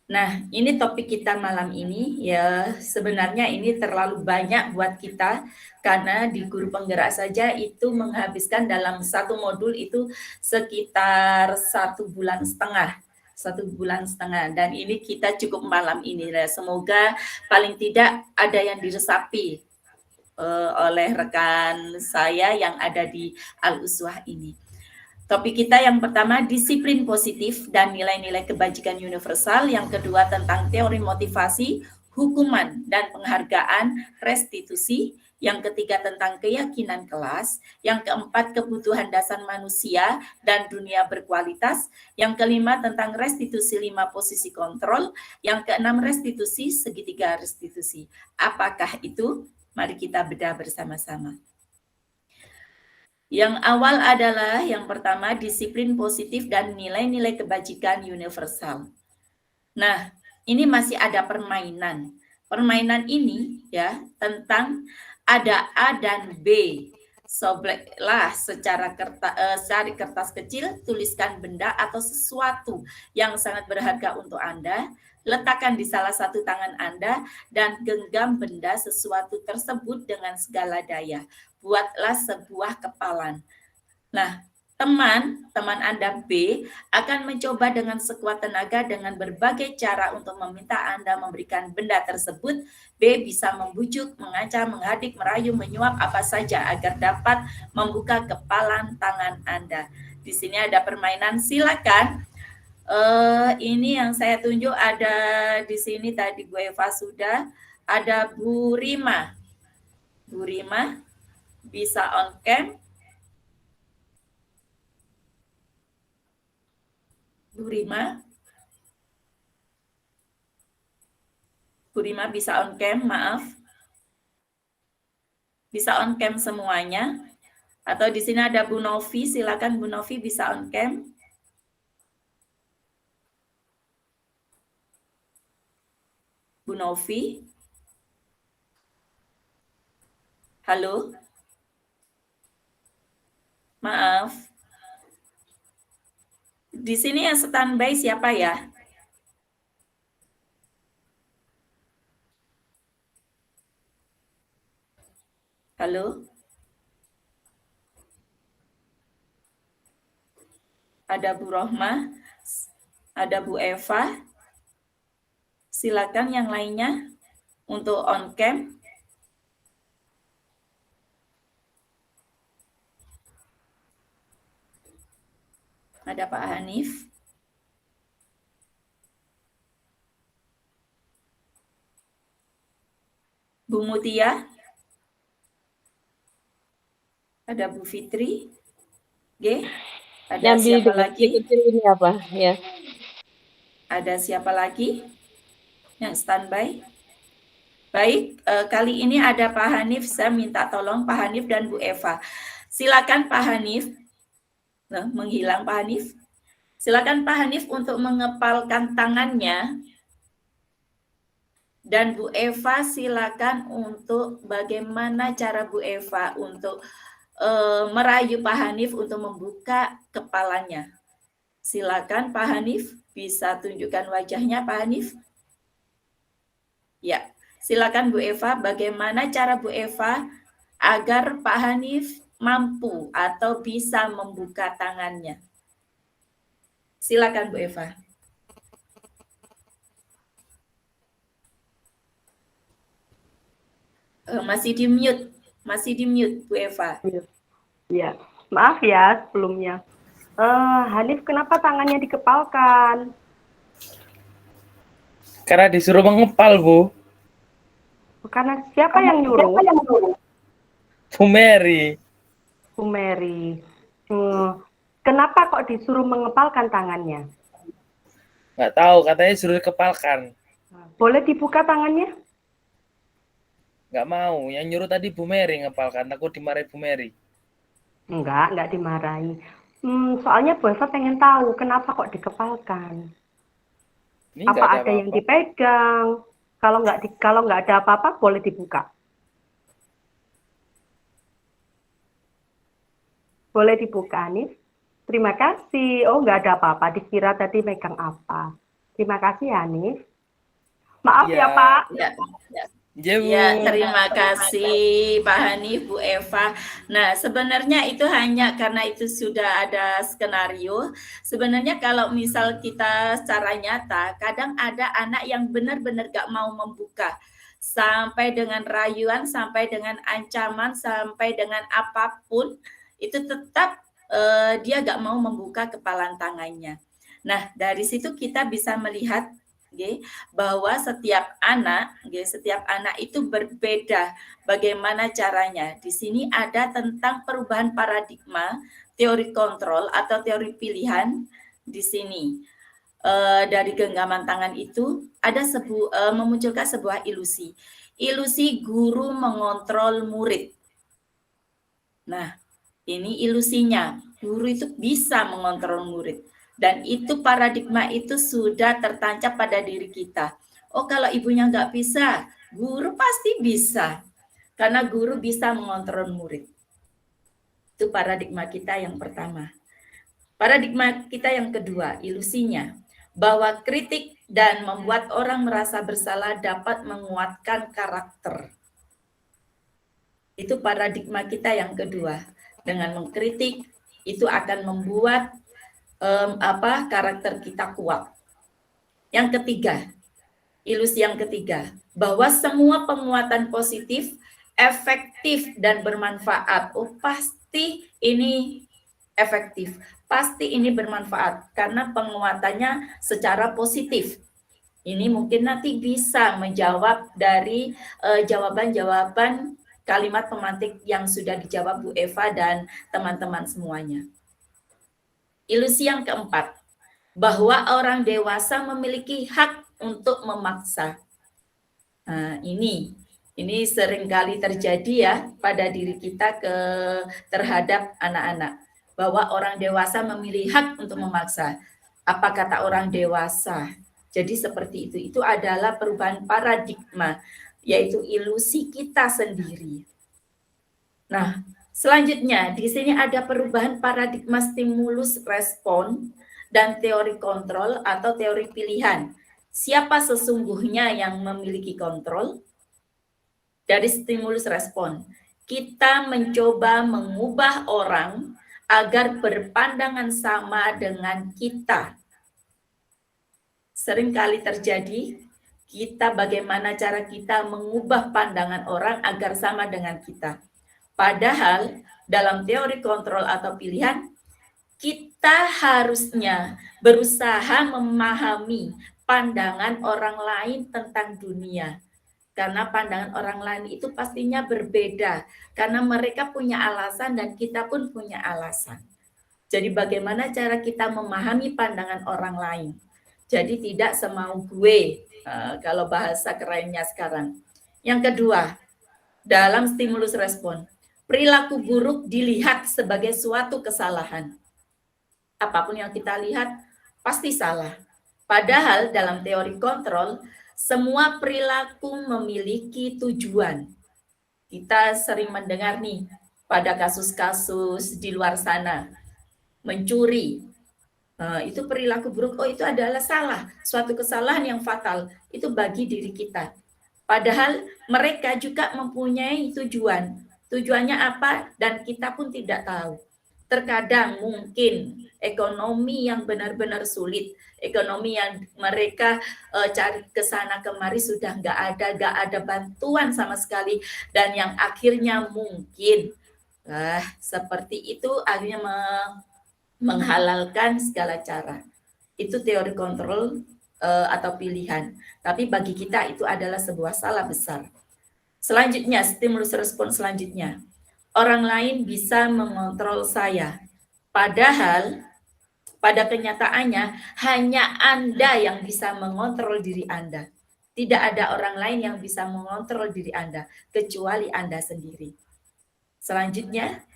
Nah, ini topik kita malam ini ya, sebenarnya ini terlalu banyak buat kita karena di guru penggerak saja itu menghabiskan dalam satu modul itu sekitar 1,5 bulan. 1,5 bulan dan ini kita cukup malam ini. Semoga paling tidak ada yang diresapi oleh rekan saya yang ada di Al-Uswah ini. Topik kita yang pertama, disiplin positif dan nilai-nilai kebajikan universal. Yang kedua, tentang teori motivasi, hukuman, dan penghargaan, restitusi. Yang ketiga, tentang keyakinan kelas. Yang keempat, kebutuhan dasar manusia dan dunia berkualitas. Yang kelima, tentang restitusi 5 posisi kontrol. Yang keenam, restitusi segitiga restitusi. Apakah itu? Mari kita bedah bersama-sama. Yang awal adalah yang pertama, disiplin positif dan nilai-nilai kebajikan universal. Nah, ini masih ada permainan. Permainan ini ya tentang ada A dan B. Sobeklah secara cari kertas kecil, tuliskan benda atau sesuatu yang sangat berharga untuk Anda, letakkan di salah satu tangan Anda dan genggam benda sesuatu tersebut dengan segala daya. Buatlah sebuah kepalan. Nah, teman Anda B akan mencoba dengan sekuat tenaga dengan berbagai cara untuk meminta Anda memberikan benda tersebut. B bisa membujuk, mengancam, menghadik, merayu, menyuap apa saja agar dapat membuka kepalan tangan Anda. Di sini ada permainan, silakan. Ini yang saya tunjuk ada di sini tadi Bu Eva sudah, ada Bu Rima. Bu Rima bisa on cam. Bu Rima bisa on cam, maaf. Bisa on cam semuanya. Atau di sini ada Bu Novi, silakan Bu Novi bisa on cam. Bu Novi. Halo. Maaf. Di sini yang standby siapa ya? Halo? Ada Bu Rohmah, ada Bu Eva. Silakan yang lainnya untuk on cam. Ada Pak Hanif. Bu Mutia. Ada Bu Fitri. G. Ada Yang siapa lagi? Kecil ini apa? Ya. Ada siapa lagi yang standby? Baik, kali ini ada Pak Hanif. Saya minta tolong Pak Hanif dan Bu Eva. Silakan Pak Hanif. Nah, menghilang Pak Hanif. Silakan Pak Hanif untuk mengepalkan tangannya. Dan Bu Eva silakan untuk bagaimana cara Bu Eva untuk merayu Pak Hanif untuk membuka kepalanya. Silakan Pak Hanif, bisa tunjukkan wajahnya Pak Hanif. Ya, silakan Bu Eva, bagaimana cara Bu Eva agar Pak Hanif mampu atau bisa membuka tangannya. Silakan Bu Eva. Masih di mute Bu Eva. Ya, maaf ya sebelumnya. Hanif, kenapa tangannya dikepalkan? Karena disuruh mengepal, Bu. Karena siapa yang nyuruh? Bu Mary. Bu Mary. Kenapa kok disuruh mengepalkan tangannya? Nggak tahu, katanya suruh kepalkan. Boleh dibuka tangannya? Nggak mau, yang nyuruh tadi Bu Mary ngepalkan, takut dimarahi Bu Mary. Enggak dimarahi. Soalnya Bu Eva pengen tahu kenapa kok dikepalkan. Ini Apa ada yang dipegang? Kalau nggak ada apa-apa boleh dibuka. Boleh dibuka, Hanif. Terima kasih. Oh, nggak ada apa-apa. Dikira tadi megang apa. Terima kasih, Hanif. Maaf ya, Pak. Ya, terima kasih Pak Hanif, Bu Eva. Nah, sebenarnya itu hanya karena itu sudah ada skenario. Sebenarnya kalau misal kita secara nyata, kadang ada anak yang benar-benar gak mau membuka. Sampai dengan rayuan, sampai dengan ancaman, sampai dengan apapun, itu tetap dia gak mau membuka kepalan tangannya. Nah, dari situ kita bisa melihat bahwa setiap anak itu berbeda bagaimana caranya. Di sini ada tentang perubahan paradigma, teori kontrol atau teori pilihan di sini. Dari genggaman tangan itu ada memunculkan sebuah ilusi. Ilusi guru mengontrol murid. Nah, ini ilusinya. Guru itu bisa mengontrol murid. Dan itu paradigma itu sudah tertancap pada diri kita. Oh, kalau ibunya nggak bisa, guru pasti bisa. Karena guru bisa mengontrol murid. Itu paradigma kita yang pertama. Paradigma kita yang kedua, ilusinya. Bahwa kritik dan membuat orang merasa bersalah dapat menguatkan karakter. Itu paradigma kita yang kedua. Dengan mengkritik, itu akan membuat karakter kita kuat. Yang ketiga, ilusi yang ketiga, bahwa semua penguatan positif efektif dan bermanfaat. Oh, pasti ini efektif, pasti ini bermanfaat karena penguatannya secara positif. Ini mungkin nanti bisa menjawab dari jawaban-jawaban kalimat pemantik yang sudah dijawab Bu Eva dan teman-teman semuanya. Ilusi yang keempat, bahwa orang dewasa memiliki hak untuk memaksa. Nah, ini seringkali terjadi ya pada diri kita terhadap anak-anak. Bahwa orang dewasa memiliki hak untuk memaksa. Apa kata orang dewasa? Jadi seperti itu. Itu adalah perubahan paradigma, yaitu ilusi kita sendiri. Nah, selanjutnya, di sini ada perubahan paradigma stimulus respon dan teori kontrol atau teori pilihan. Siapa sesungguhnya yang memiliki kontrol? Dari stimulus respon, kita mencoba mengubah orang agar berpandangan sama dengan kita. Seringkali terjadi, bagaimana cara kita mengubah pandangan orang agar sama dengan kita. Padahal dalam teori kontrol atau pilihan, kita harusnya berusaha memahami pandangan orang lain tentang dunia. Karena pandangan orang lain itu pastinya berbeda. Karena mereka punya alasan dan kita pun punya alasan. Jadi bagaimana cara kita memahami pandangan orang lain. Jadi tidak semau gue, kalau bahasa kerennya sekarang. Yang kedua, dalam stimulus respon, perilaku buruk dilihat sebagai suatu kesalahan. Apapun yang kita lihat pasti salah. Padahal dalam teori kontrol, semua perilaku memiliki tujuan. Kita sering mendengar nih pada kasus-kasus di luar sana, mencuri, itu perilaku buruk, oh itu adalah salah, suatu kesalahan yang fatal, itu bagi diri kita. Padahal mereka juga mempunyai tujuan. Tujuannya apa dan kita pun tidak tahu. terkadang mungkin ekonomi yang benar-benar sulit, ekonomi yang mereka cari ke sana kemari sudah nggak ada bantuan sama sekali, dan yang akhirnya mungkin seperti itu akhirnya menghalalkan segala cara. Itu teori kontrol atau pilihan. Tapi bagi kita itu adalah sebuah salah besar. Selanjutnya, stimulus respon selanjutnya. Orang lain bisa mengontrol saya. Padahal pada kenyataannya hanya Anda yang bisa mengontrol diri Anda. Tidak ada orang lain yang bisa mengontrol diri Anda kecuali Anda sendiri. Selanjutnya,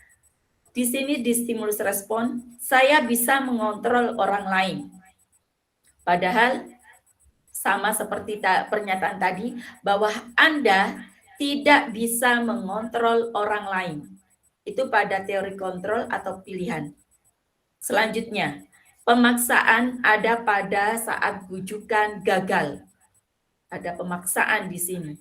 di sini di stimulus respon, saya bisa mengontrol orang lain. Padahal sama seperti pernyataan tadi bahwa Anda tidak bisa mengontrol orang lain. Itu pada teori kontrol atau pilihan. Selanjutnya, pemaksaan ada pada saat bujukan gagal. Ada pemaksaan di sini.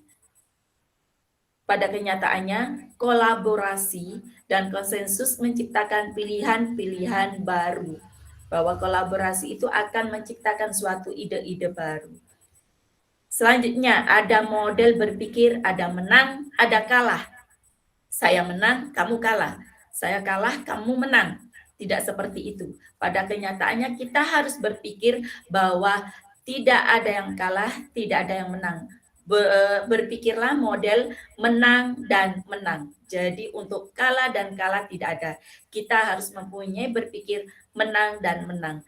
Pada kenyataannya, kolaborasi dan konsensus menciptakan pilihan-pilihan baru. Bahwa kolaborasi itu akan menciptakan suatu ide-ide baru. Selanjutnya, ada model berpikir, ada menang, ada kalah. Saya menang, kamu kalah. Saya kalah, kamu menang. Tidak seperti itu. Pada kenyataannya kita harus berpikir bahwa tidak ada yang kalah, tidak ada yang menang. Berpikirlah model menang dan menang. Jadi untuk kalah dan kalah tidak ada. Kita harus mempunyai berpikir menang dan menang.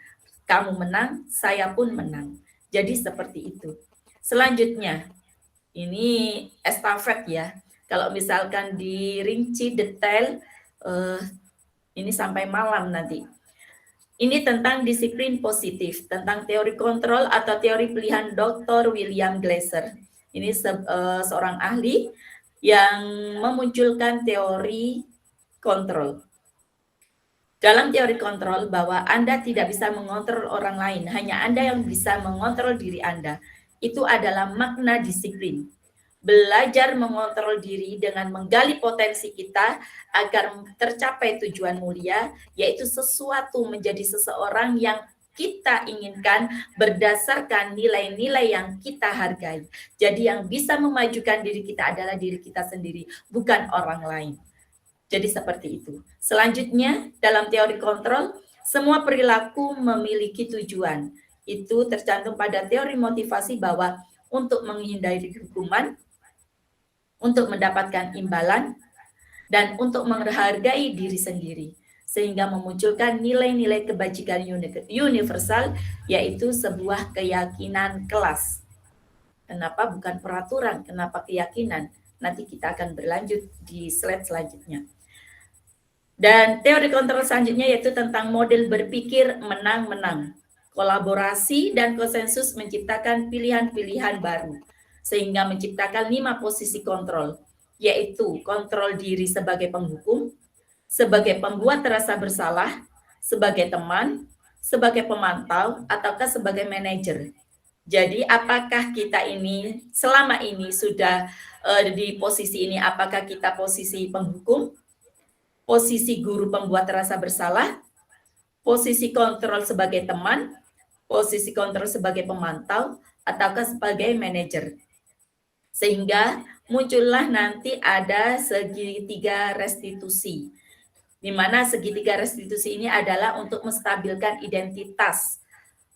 Kamu menang, saya pun menang. Jadi seperti itu. Selanjutnya, ini estafet ya. Kalau misalkan dirinci detail, ini sampai malam nanti. Ini tentang disiplin positif, tentang teori kontrol atau teori pilihan Dr. William Glasser. Ini seorang ahli yang memunculkan teori kontrol. Dalam teori kontrol bahwa Anda tidak bisa mengontrol orang lain, hanya Anda yang bisa mengontrol diri Anda. Itu adalah makna disiplin. Belajar mengontrol diri dengan menggali potensi kita agar tercapai tujuan mulia, yaitu sesuatu menjadi seseorang yang kita inginkan berdasarkan nilai-nilai yang kita hargai. Jadi yang bisa memajukan diri kita adalah diri kita sendiri, bukan orang lain. Jadi seperti itu. Selanjutnya, dalam teori kontrol, semua perilaku memiliki tujuan. Itu tercantum pada teori motivasi bahwa untuk menghindari hukuman, untuk mendapatkan imbalan, dan untuk menghargai diri sendiri. Sehingga memunculkan nilai-nilai kebajikan universal, yaitu sebuah keyakinan kelas. Kenapa bukan peraturan? Kenapa keyakinan? Nanti kita akan berlanjut di slide selanjutnya. Dan teori kontrol selanjutnya yaitu tentang model berpikir menang-menang. Kolaborasi dan konsensus menciptakan pilihan-pilihan baru, sehingga menciptakan 5 posisi kontrol, yaitu kontrol diri sebagai penghukum, sebagai pembuat terasa bersalah, sebagai teman, sebagai pemantau, ataukah sebagai manajer. Jadi apakah kita ini selama ini sudah di posisi ini, apakah kita posisi penghukum, posisi guru pembuat terasa bersalah, posisi kontrol sebagai teman, posisi kontrol sebagai pemantau, ataukah sebagai manajer. Sehingga muncullah nanti ada segitiga restitusi, di mana segitiga restitusi ini adalah untuk menstabilkan identitas,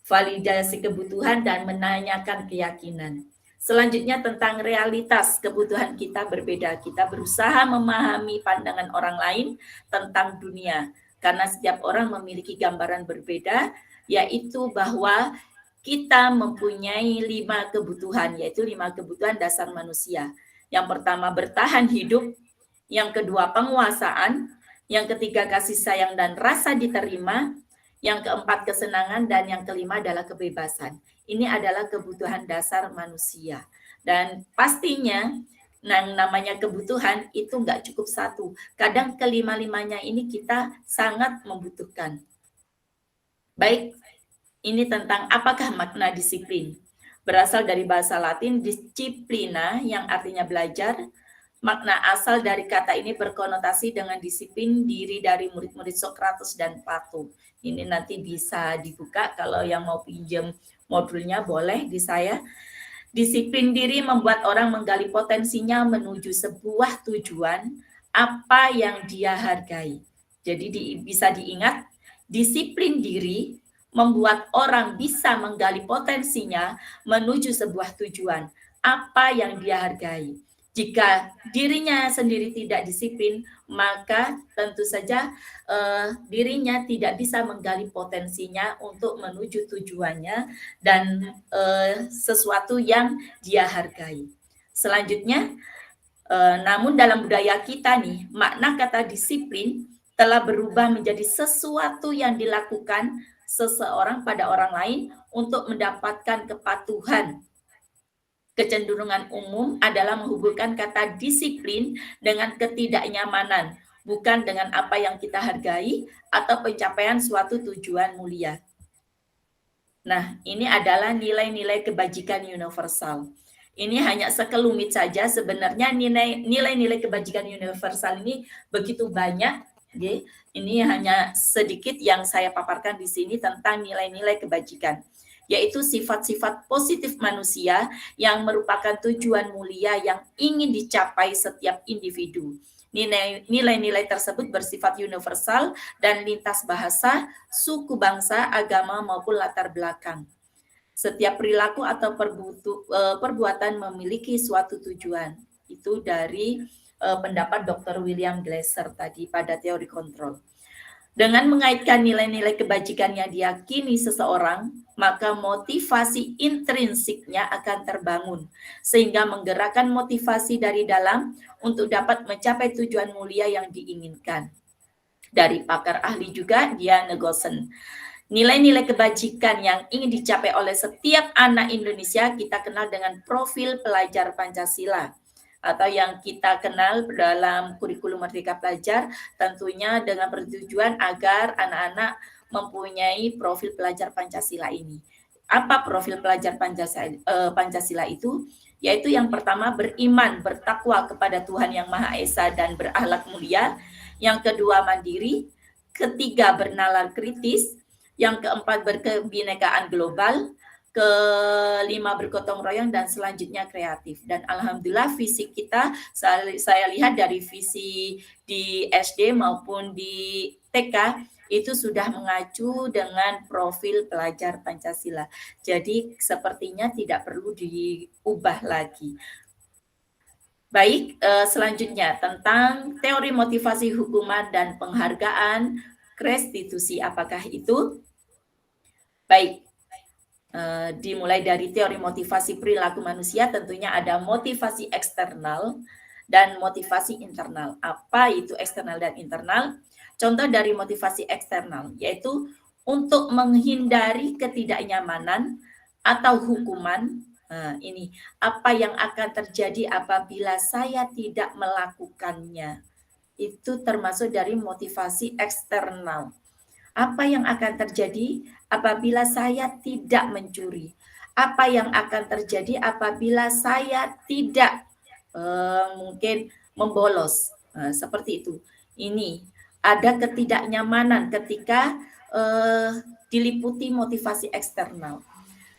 validasi kebutuhan, dan menanyakan keyakinan. Selanjutnya tentang realitas kebutuhan kita berbeda. Kita berusaha memahami pandangan orang lain tentang dunia, karena setiap orang memiliki gambaran berbeda, yaitu bahwa kita mempunyai 5 kebutuhan, yaitu 5 kebutuhan dasar manusia. Yang pertama bertahan hidup, yang kedua penguasaan, yang ketiga kasih sayang dan rasa diterima, yang keempat kesenangan, dan yang kelima adalah kebebasan. Ini adalah kebutuhan dasar manusia. Dan pastinya yang namanya kebutuhan itu nggak cukup satu. Kadang kelima-limanya ini kita sangat membutuhkan. Baik, ini tentang apakah makna disiplin. Berasal dari bahasa Latin disciplina yang artinya belajar, Makna asal dari kata ini berkonotasi dengan disiplin diri dari murid-murid Sokrates dan Plato. Ini nanti bisa dibuka, kalau yang mau pinjam modulnya boleh di saya. Disiplin diri membuat orang menggali potensinya menuju sebuah tujuan apa yang dia hargai. Jadi bisa diingat, disiplin diri membuat orang bisa menggali potensinya menuju sebuah tujuan apa yang dia hargai. Jika dirinya sendiri tidak disiplin, maka tentu saja dirinya tidak bisa menggali potensinya untuk menuju tujuannya dan sesuatu yang dia hargai. Selanjutnya, namun dalam budaya kita nih, makna kata disiplin telah berubah menjadi sesuatu yang dilakukan seseorang pada orang lain untuk mendapatkan kepatuhan. Kecenderungan umum adalah menghubungkan kata disiplin dengan ketidaknyamanan, bukan dengan apa yang kita hargai atau pencapaian suatu tujuan mulia. Nah, ini adalah nilai-nilai kebajikan universal. Ini hanya sekelumit saja, sebenarnya nilai-nilai kebajikan universal ini begitu banyak. Ini hanya sedikit yang saya paparkan di sini tentang nilai-nilai kebajikan, yaitu sifat-sifat positif manusia yang merupakan tujuan mulia yang ingin dicapai setiap individu. Nilai-nilai tersebut bersifat universal dan lintas bahasa, suku, bangsa, agama, maupun latar belakang. Setiap perilaku atau perbuatan memiliki suatu tujuan. Itu dari pendapat Dr. William Glasser tadi pada teori kontrol. Dengan mengaitkan nilai-nilai kebajikan yang diyakini seseorang, maka motivasi intrinsiknya akan terbangun, sehingga menggerakkan motivasi dari dalam untuk dapat mencapai tujuan mulia yang diinginkan. Dari pakar ahli juga, Diana Gosen. Nilai-nilai kebajikan yang ingin dicapai oleh setiap anak Indonesia kita kenal dengan profil pelajar Pancasila, atau yang kita kenal dalam kurikulum Merdeka Pelajar, tentunya dengan bertujuan agar anak-anak mempunyai profil pelajar Pancasila ini. Apa profil pelajar Pancasila itu? Yaitu yang pertama, beriman, bertakwa kepada Tuhan Yang Maha Esa dan berakhlak mulia. Yang kedua, mandiri. Ketiga, bernalar kritis. Yang keempat, berkebinekaan global. Kelima, bergotong royong, dan selanjutnya kreatif. Dan alhamdulillah fisik kita, saya lihat dari visi di SD maupun di TK, itu sudah mengacu dengan profil pelajar Pancasila. Jadi sepertinya tidak perlu diubah lagi. Baik, selanjutnya tentang teori motivasi hukuman dan penghargaan restitusi. Apakah itu? Baik. Dimulai dari teori motivasi perilaku manusia, tentunya ada motivasi eksternal dan motivasi internal. Apa itu eksternal dan internal? Contoh dari motivasi eksternal, yaitu untuk menghindari ketidaknyamanan atau hukuman. Ini apa yang akan terjadi apabila saya tidak melakukannya. Itu termasuk dari motivasi eksternal. Apa yang akan terjadi apabila saya tidak mencuri? Apa yang akan terjadi apabila saya tidak mungkin membolos? Seperti itu. Ini ada ketidaknyamanan ketika diliputi motivasi eksternal.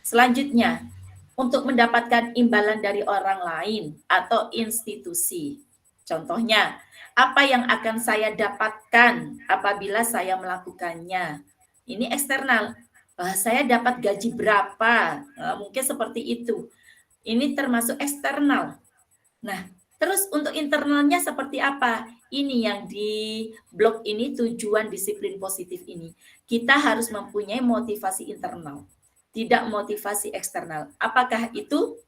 Selanjutnya, untuk mendapatkan imbalan dari orang lain atau institusi. Contohnya, apa yang akan saya dapatkan apabila saya melakukannya? Ini eksternal. Saya dapat gaji berapa? Mungkin seperti itu. Ini termasuk eksternal. Nah, terus untuk internalnya seperti apa? Ini yang di blok ini, tujuan disiplin positif ini. Kita harus mempunyai motivasi internal, tidak motivasi eksternal. Apakah itu?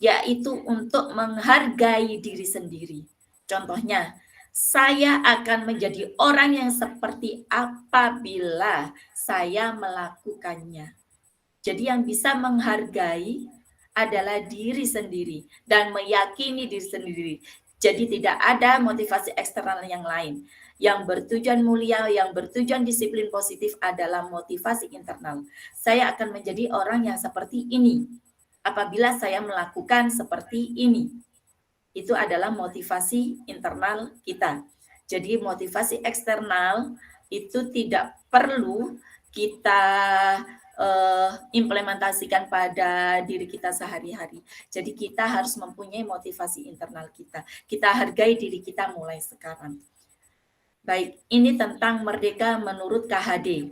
Yaitu untuk menghargai diri sendiri. Contohnya, saya akan menjadi orang yang seperti apabila saya melakukannya. Jadi yang bisa menghargai adalah diri sendiri dan meyakini diri sendiri. Jadi tidak ada motivasi eksternal yang lain. Yang bertujuan mulia, yang bertujuan disiplin positif adalah motivasi internal. Saya akan menjadi orang yang seperti ini apabila saya melakukan seperti ini. Itu adalah motivasi internal kita. Jadi motivasi eksternal itu tidak perlu kita implementasikan pada diri kita sehari-hari. Jadi kita harus mempunyai motivasi internal kita. Kita hargai diri kita mulai sekarang. Baik, ini tentang merdeka menurut KHD.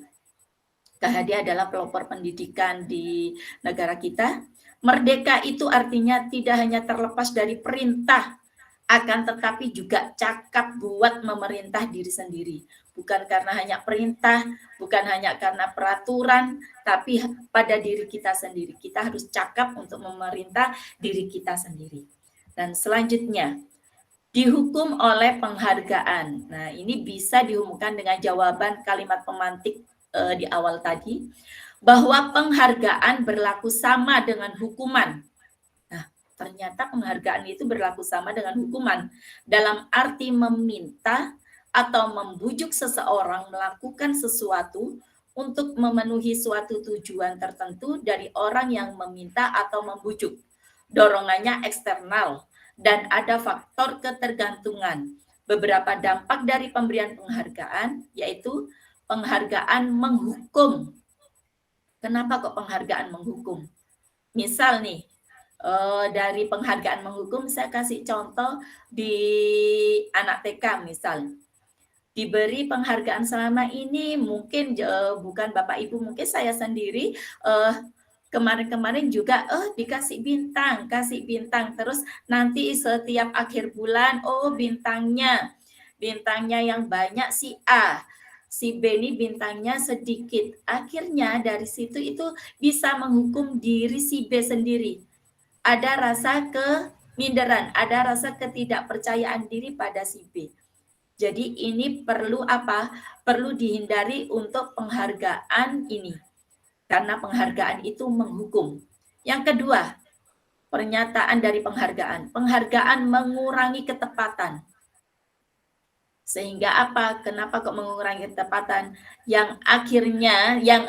KHD adalah pelopor pendidikan di negara kita. Merdeka itu artinya tidak hanya terlepas dari perintah, akan tetapi juga cakap buat memerintah diri sendiri. Bukan karena hanya perintah, bukan hanya karena peraturan, tapi pada diri kita sendiri. Kita harus cakap untuk memerintah diri kita sendiri. Dan selanjutnya, dihukum oleh penghargaan. Nah, ini bisa dihubungkan dengan jawaban kalimat pemantik di awal tadi, bahwa penghargaan berlaku sama dengan hukuman. Nah, ternyata penghargaan itu berlaku sama dengan hukuman dalam arti meminta atau membujuk seseorang melakukan sesuatu untuk memenuhi suatu tujuan tertentu dari orang yang meminta atau membujuk. Dorongannya eksternal dan ada faktor ketergantungan. Beberapa dampak dari pemberian penghargaan yaitu penghargaan menghukum. Kenapa kok penghargaan menghukum? Misal nih, dari penghargaan menghukum, saya kasih contoh di anak TK misal. Diberi penghargaan selama ini, mungkin bukan Bapak Ibu, mungkin saya sendiri kemarin-kemarin juga dikasih bintang, kasih bintang. Terus nanti setiap akhir bulan, bintangnya yang banyak si A. Si B ini bintangnya sedikit. Akhirnya dari situ itu bisa menghukum diri si B sendiri. Ada rasa keminderan, ada rasa ketidakpercayaan diri pada si B. Jadi ini perlu apa? Perlu dihindari untuk penghargaan ini. Karena penghargaan itu menghukum. Yang kedua, pernyataan dari penghargaan. Penghargaan mengurangi ketepatan. Sehingga apa? Kenapa kok mengurangi ketepatan? Yang akhirnya, yang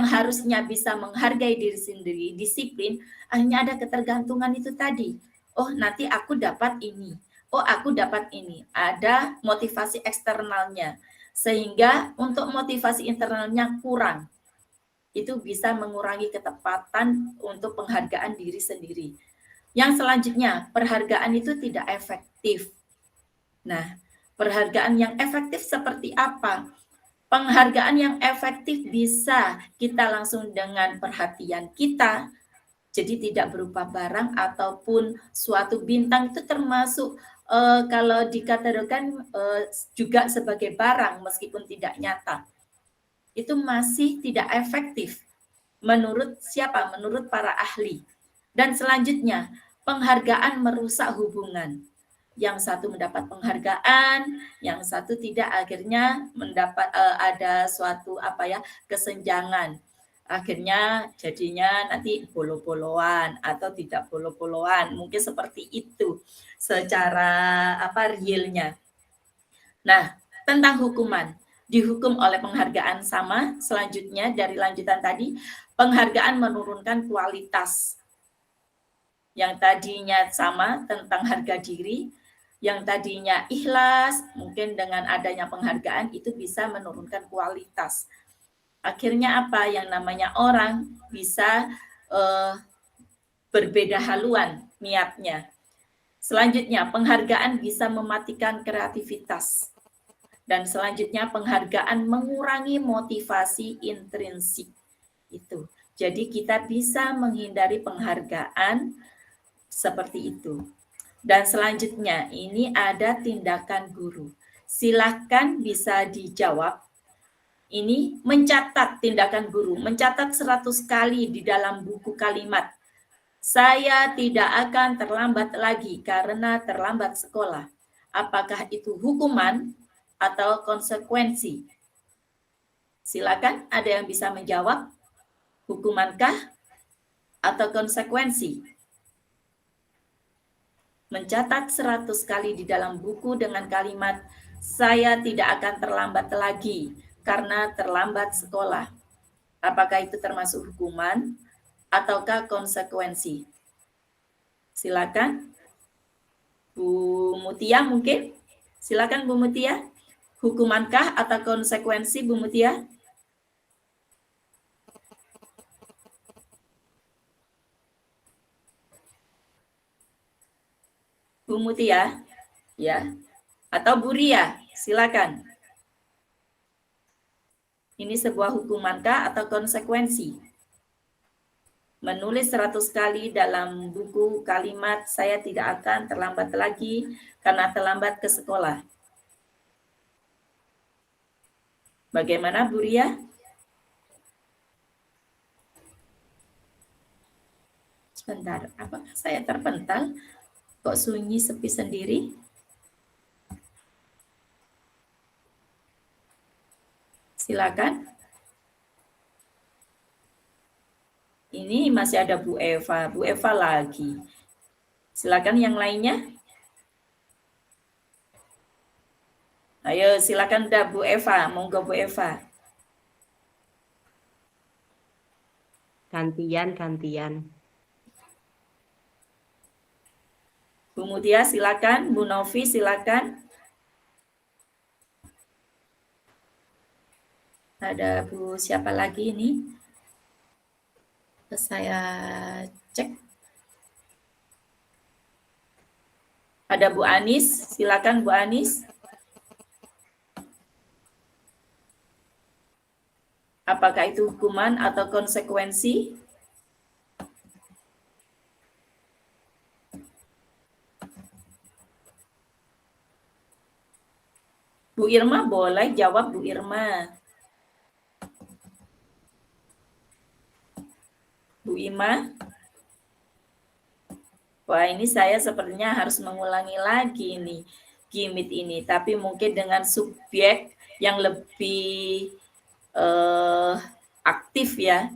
harusnya bisa menghargai diri sendiri, disiplin, akhirnya ada ketergantungan itu tadi. Oh, nanti aku dapat ini. Oh, aku dapat ini. Ada motivasi eksternalnya. Sehingga untuk motivasi internalnya kurang. Itu bisa mengurangi ketepatan untuk penghargaan diri sendiri. Yang selanjutnya, penghargaan itu tidak efektif. Nah, penghargaan yang efektif seperti apa? Penghargaan yang efektif bisa kita langsung dengan perhatian kita, jadi tidak berupa barang ataupun suatu bintang itu termasuk kalau dikategorikan juga sebagai barang meskipun tidak nyata. Itu masih tidak efektif menurut siapa? Menurut para ahli. Dan selanjutnya, penghargaan merusak hubungan. Yang satu mendapat penghargaan, yang satu tidak, akhirnya mendapat ada suatu kesenjangan. Akhirnya jadinya nanti bolo-boloan atau tidak bolo-boloan, mungkin seperti itu secara realnya. Nah, tentang hukuman, dihukum oleh penghargaan sama. Selanjutnya dari lanjutan tadi, penghargaan menurunkan kualitas. Yang tadinya sama tentang harga diri, yang tadinya ikhlas, mungkin dengan adanya penghargaan itu bisa menurunkan kualitas. Akhirnya apa? Yang namanya orang bisa berbeda haluan niatnya. Selanjutnya, penghargaan bisa mematikan kreativitas. Dan selanjutnya, penghargaan mengurangi motivasi intrinsik. Itu. Jadi kita bisa menghindari penghargaan seperti itu. Dan selanjutnya, ini ada tindakan guru. Silakan bisa dijawab. Ini mencatat tindakan guru, mencatat 100 kali di dalam buku kalimat. Saya tidak akan terlambat lagi karena terlambat sekolah. Apakah itu hukuman atau konsekuensi? Silakan, ada yang bisa menjawab. Hukumankah atau konsekuensi? Mencatat 100 kali di dalam buku dengan kalimat, saya tidak akan terlambat lagi karena terlambat sekolah. Apakah itu termasuk hukuman ataukah konsekuensi? Silakan. Bu Mutia mungkin? Silakan Bu Mutia. Hukumankah atau konsekuensi Bu Mutia? Bu Mutia, ya. Atau Bu Ria, silakan. Ini sebuah hukumankah atau konsekuensi? Menulis 100 kali dalam buku kalimat saya tidak akan terlambat lagi karena terlambat ke sekolah. Bagaimana Bu Ria? Sebentar, apakah saya terpental? Kok sunyi sepi sendiri? Silakan. Ini masih ada Bu Eva. Bu Eva lagi. Silakan yang lainnya. Ayo silakan dah Bu Eva. Monggo Bu Eva. Gantian. Bu Mutia silakan. Bu Novi silakan. Ada Bu siapa lagi ini? Saya cek. Ada Bu Anis, silakan Bu Anis. Apakah itu hukuman atau konsekuensi? Bu Irma boleh jawab Bu Irma. Bu Ima? Wah, ini saya sepertinya harus mengulangi lagi nih gimit ini, tapi mungkin dengan subjek yang lebih aktif ya.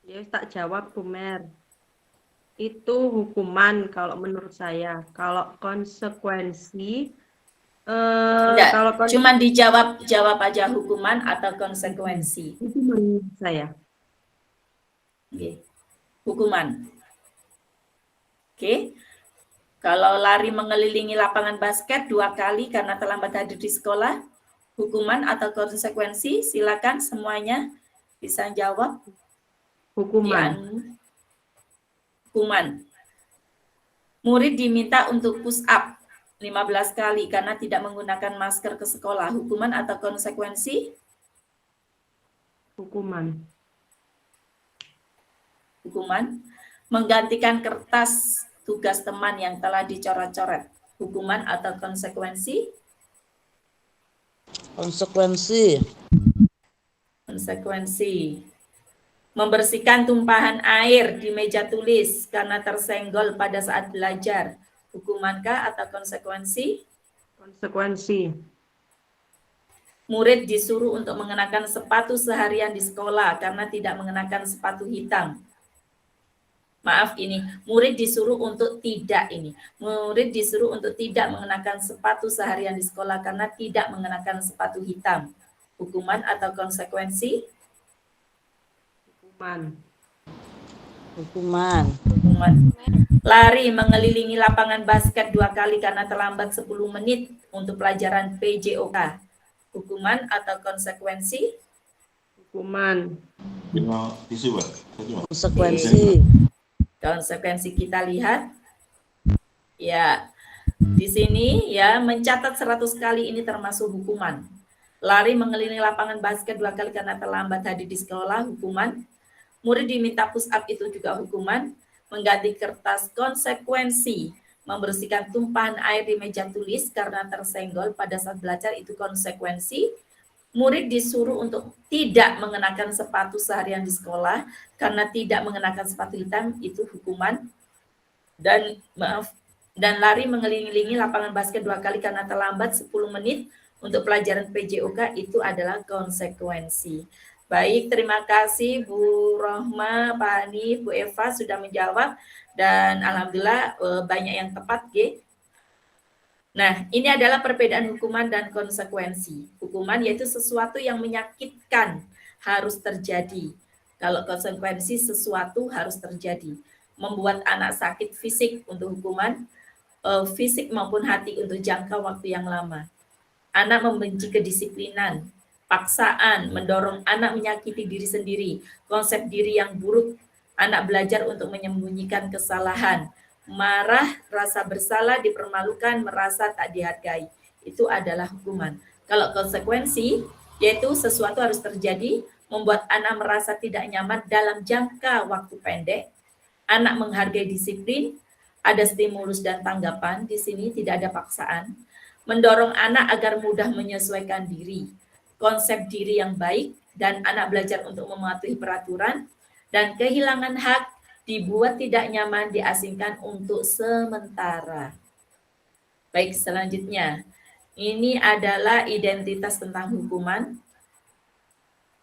Ya, tak jawab Bu Mer. Itu hukuman kalau menurut saya. Kalau konsekuensi, Enggak, cuma jawab aja hukuman atau konsekuensi. Hukuman saya. Oke. Hukuman. Oke. Kalau lari mengelilingi lapangan basket 2 kali karena terlambat hadir di sekolah, hukuman atau konsekuensi? Silakan semuanya bisa jawab. Hukuman. Hukuman. Murid diminta untuk push up 15 kali karena tidak menggunakan masker ke sekolah. Hukuman atau konsekuensi? Hukuman. Hukuman. Menggantikan kertas tugas teman yang telah dicoret-coret. Hukuman atau konsekuensi? Konsekuensi. Konsekuensi. Membersihkan tumpahan air di meja tulis karena tersenggol pada saat belajar. Hukumankah atau konsekuensi? Konsekuensi. Murid disuruh untuk mengenakan sepatu seharian di sekolah karena tidak mengenakan sepatu hitam. Maaf ini, murid disuruh untuk tidak Murid disuruh untuk tidak mengenakan sepatu seharian di sekolah karena tidak mengenakan sepatu hitam. Hukuman atau konsekuensi? Hukuman. Hukuman. Hukuman. Lari mengelilingi lapangan basket 2 kali karena terlambat 10 menit untuk pelajaran PJOK. Hukuman atau konsekuensi? Hukuman. Konsekuensi. Konsekuensi kita lihat. Ya, di sini ya mencatat 100 kali ini termasuk hukuman. Lari mengelilingi lapangan basket 2 kali karena terlambat hadir di sekolah, hukuman. Murid diminta push up itu juga hukuman. Mengganti kertas konsekuensi. Membersihkan tumpahan air di meja tulis karena tersenggol pada saat belajar itu konsekuensi. Murid disuruh untuk tidak mengenakan sepatu seharian di sekolah karena tidak mengenakan sepatu hitam itu hukuman. Dan lari mengelilingi lapangan basket 2 kali karena terlambat 10 menit untuk pelajaran PJOK itu adalah konsekuensi. Baik, terima kasih Bu Rohma, Pak Hani, Bu Eva sudah menjawab dan alhamdulillah banyak yang tepat, G. Nah, ini adalah perbedaan hukuman dan konsekuensi. Hukuman yaitu sesuatu yang menyakitkan harus terjadi. Kalau konsekuensi sesuatu harus terjadi. membuat anak sakit fisik untuk hukuman fisik maupun hati untuk jangka waktu yang lama. Anak membenci kedisiplinan, paksaan, mendorong anak menyakiti diri sendiri, konsep diri yang buruk, anak belajar untuk menyembunyikan kesalahan, marah, rasa bersalah, dipermalukan, merasa tak dihargai. Itu adalah hukuman. Kalau konsekuensi, yaitu sesuatu harus terjadi, membuat anak merasa tidak nyaman dalam jangka waktu pendek, anak menghargai disiplin, ada stimulus dan tanggapan, di sini tidak ada paksaan, mendorong anak agar mudah menyesuaikan diri, konsep diri yang baik, dan anak belajar untuk mematuhi peraturan, dan kehilangan hak, dibuat tidak nyaman, diasingkan untuk sementara. Baik, selanjutnya. Ini adalah identitas tentang hukuman.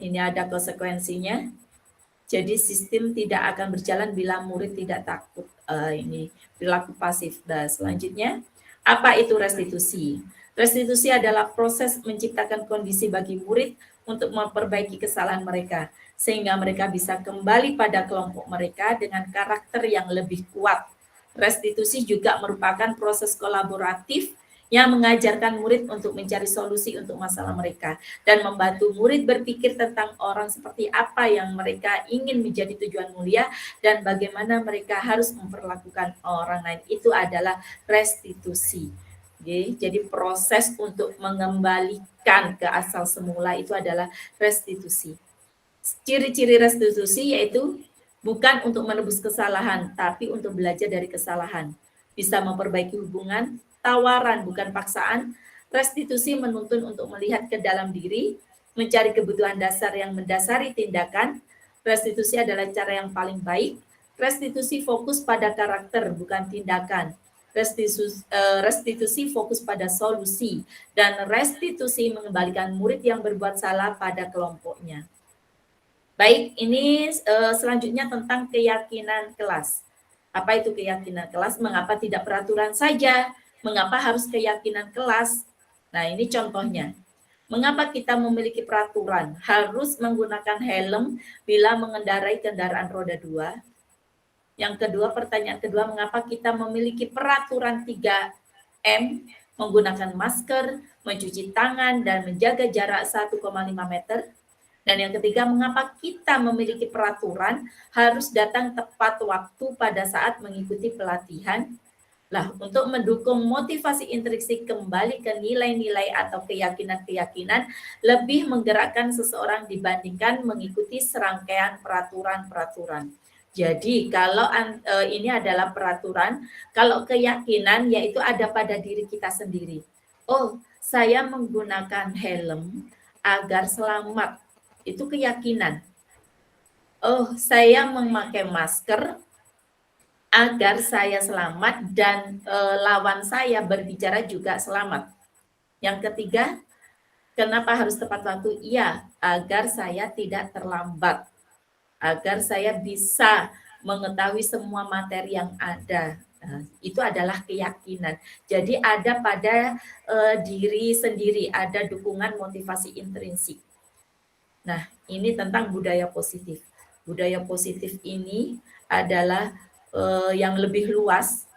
Ini ada konsekuensinya. Jadi sistem tidak akan berjalan bila murid tidak takut. Ini perilaku pasif. Dan selanjutnya, apa itu restitusi? Restitusi adalah proses menciptakan kondisi bagi murid untuk memperbaiki kesalahan mereka, sehingga mereka bisa kembali pada kelompok mereka dengan karakter yang lebih kuat. Restitusi juga merupakan proses kolaboratif yang mengajarkan murid untuk mencari solusi untuk masalah mereka dan membantu murid berpikir tentang orang seperti apa yang mereka ingin menjadi tujuan mulia dan bagaimana mereka harus memperlakukan orang lain. Itu adalah restitusi. Jadi proses untuk mengembalikan ke asal semula itu adalah restitusi. Ciri-ciri restitusi yaitu bukan untuk menebus kesalahan, tapi untuk belajar dari kesalahan. Bisa memperbaiki hubungan, tawaran bukan paksaan. Restitusi menuntun untuk melihat ke dalam diri, mencari kebutuhan dasar yang mendasari tindakan. Restitusi adalah cara yang paling baik. Restitusi fokus pada karakter bukan tindakan. Restitusi fokus pada solusi, dan restitusi mengembalikan murid yang berbuat salah pada kelompoknya. Baik, ini selanjutnya tentang keyakinan kelas. Apa itu keyakinan kelas? Mengapa tidak peraturan saja? Mengapa harus keyakinan kelas? Nah, ini contohnya. Mengapa kita memiliki peraturan harus menggunakan helm bila mengendarai kendaraan roda 2? Yang kedua, pertanyaan kedua, mengapa kita memiliki peraturan 3M, menggunakan masker, mencuci tangan, dan menjaga jarak 1,5 meter? Dan yang ketiga, mengapa kita memiliki peraturan harus datang tepat waktu pada saat mengikuti pelatihan? Lah, untuk mendukung motivasi intrinsik kembali ke nilai-nilai atau keyakinan-keyakinan, lebih menggerakkan seseorang dibandingkan mengikuti serangkaian peraturan-peraturan. Jadi kalau ini adalah peraturan, kalau keyakinan yaitu ada pada diri kita sendiri. Oh, saya menggunakan helm agar selamat. Itu keyakinan. Oh, saya memakai masker agar saya selamat dan lawan saya berbicara juga selamat. Yang ketiga, kenapa harus tepat waktu? Iya, agar saya tidak terlambat. Agar saya bisa mengetahui semua materi yang ada. Nah, itu adalah keyakinan. Jadi ada pada diri sendiri, ada dukungan motivasi intrinsik. Nah, ini tentang budaya positif. Budaya positif ini adalah yang lebih luas.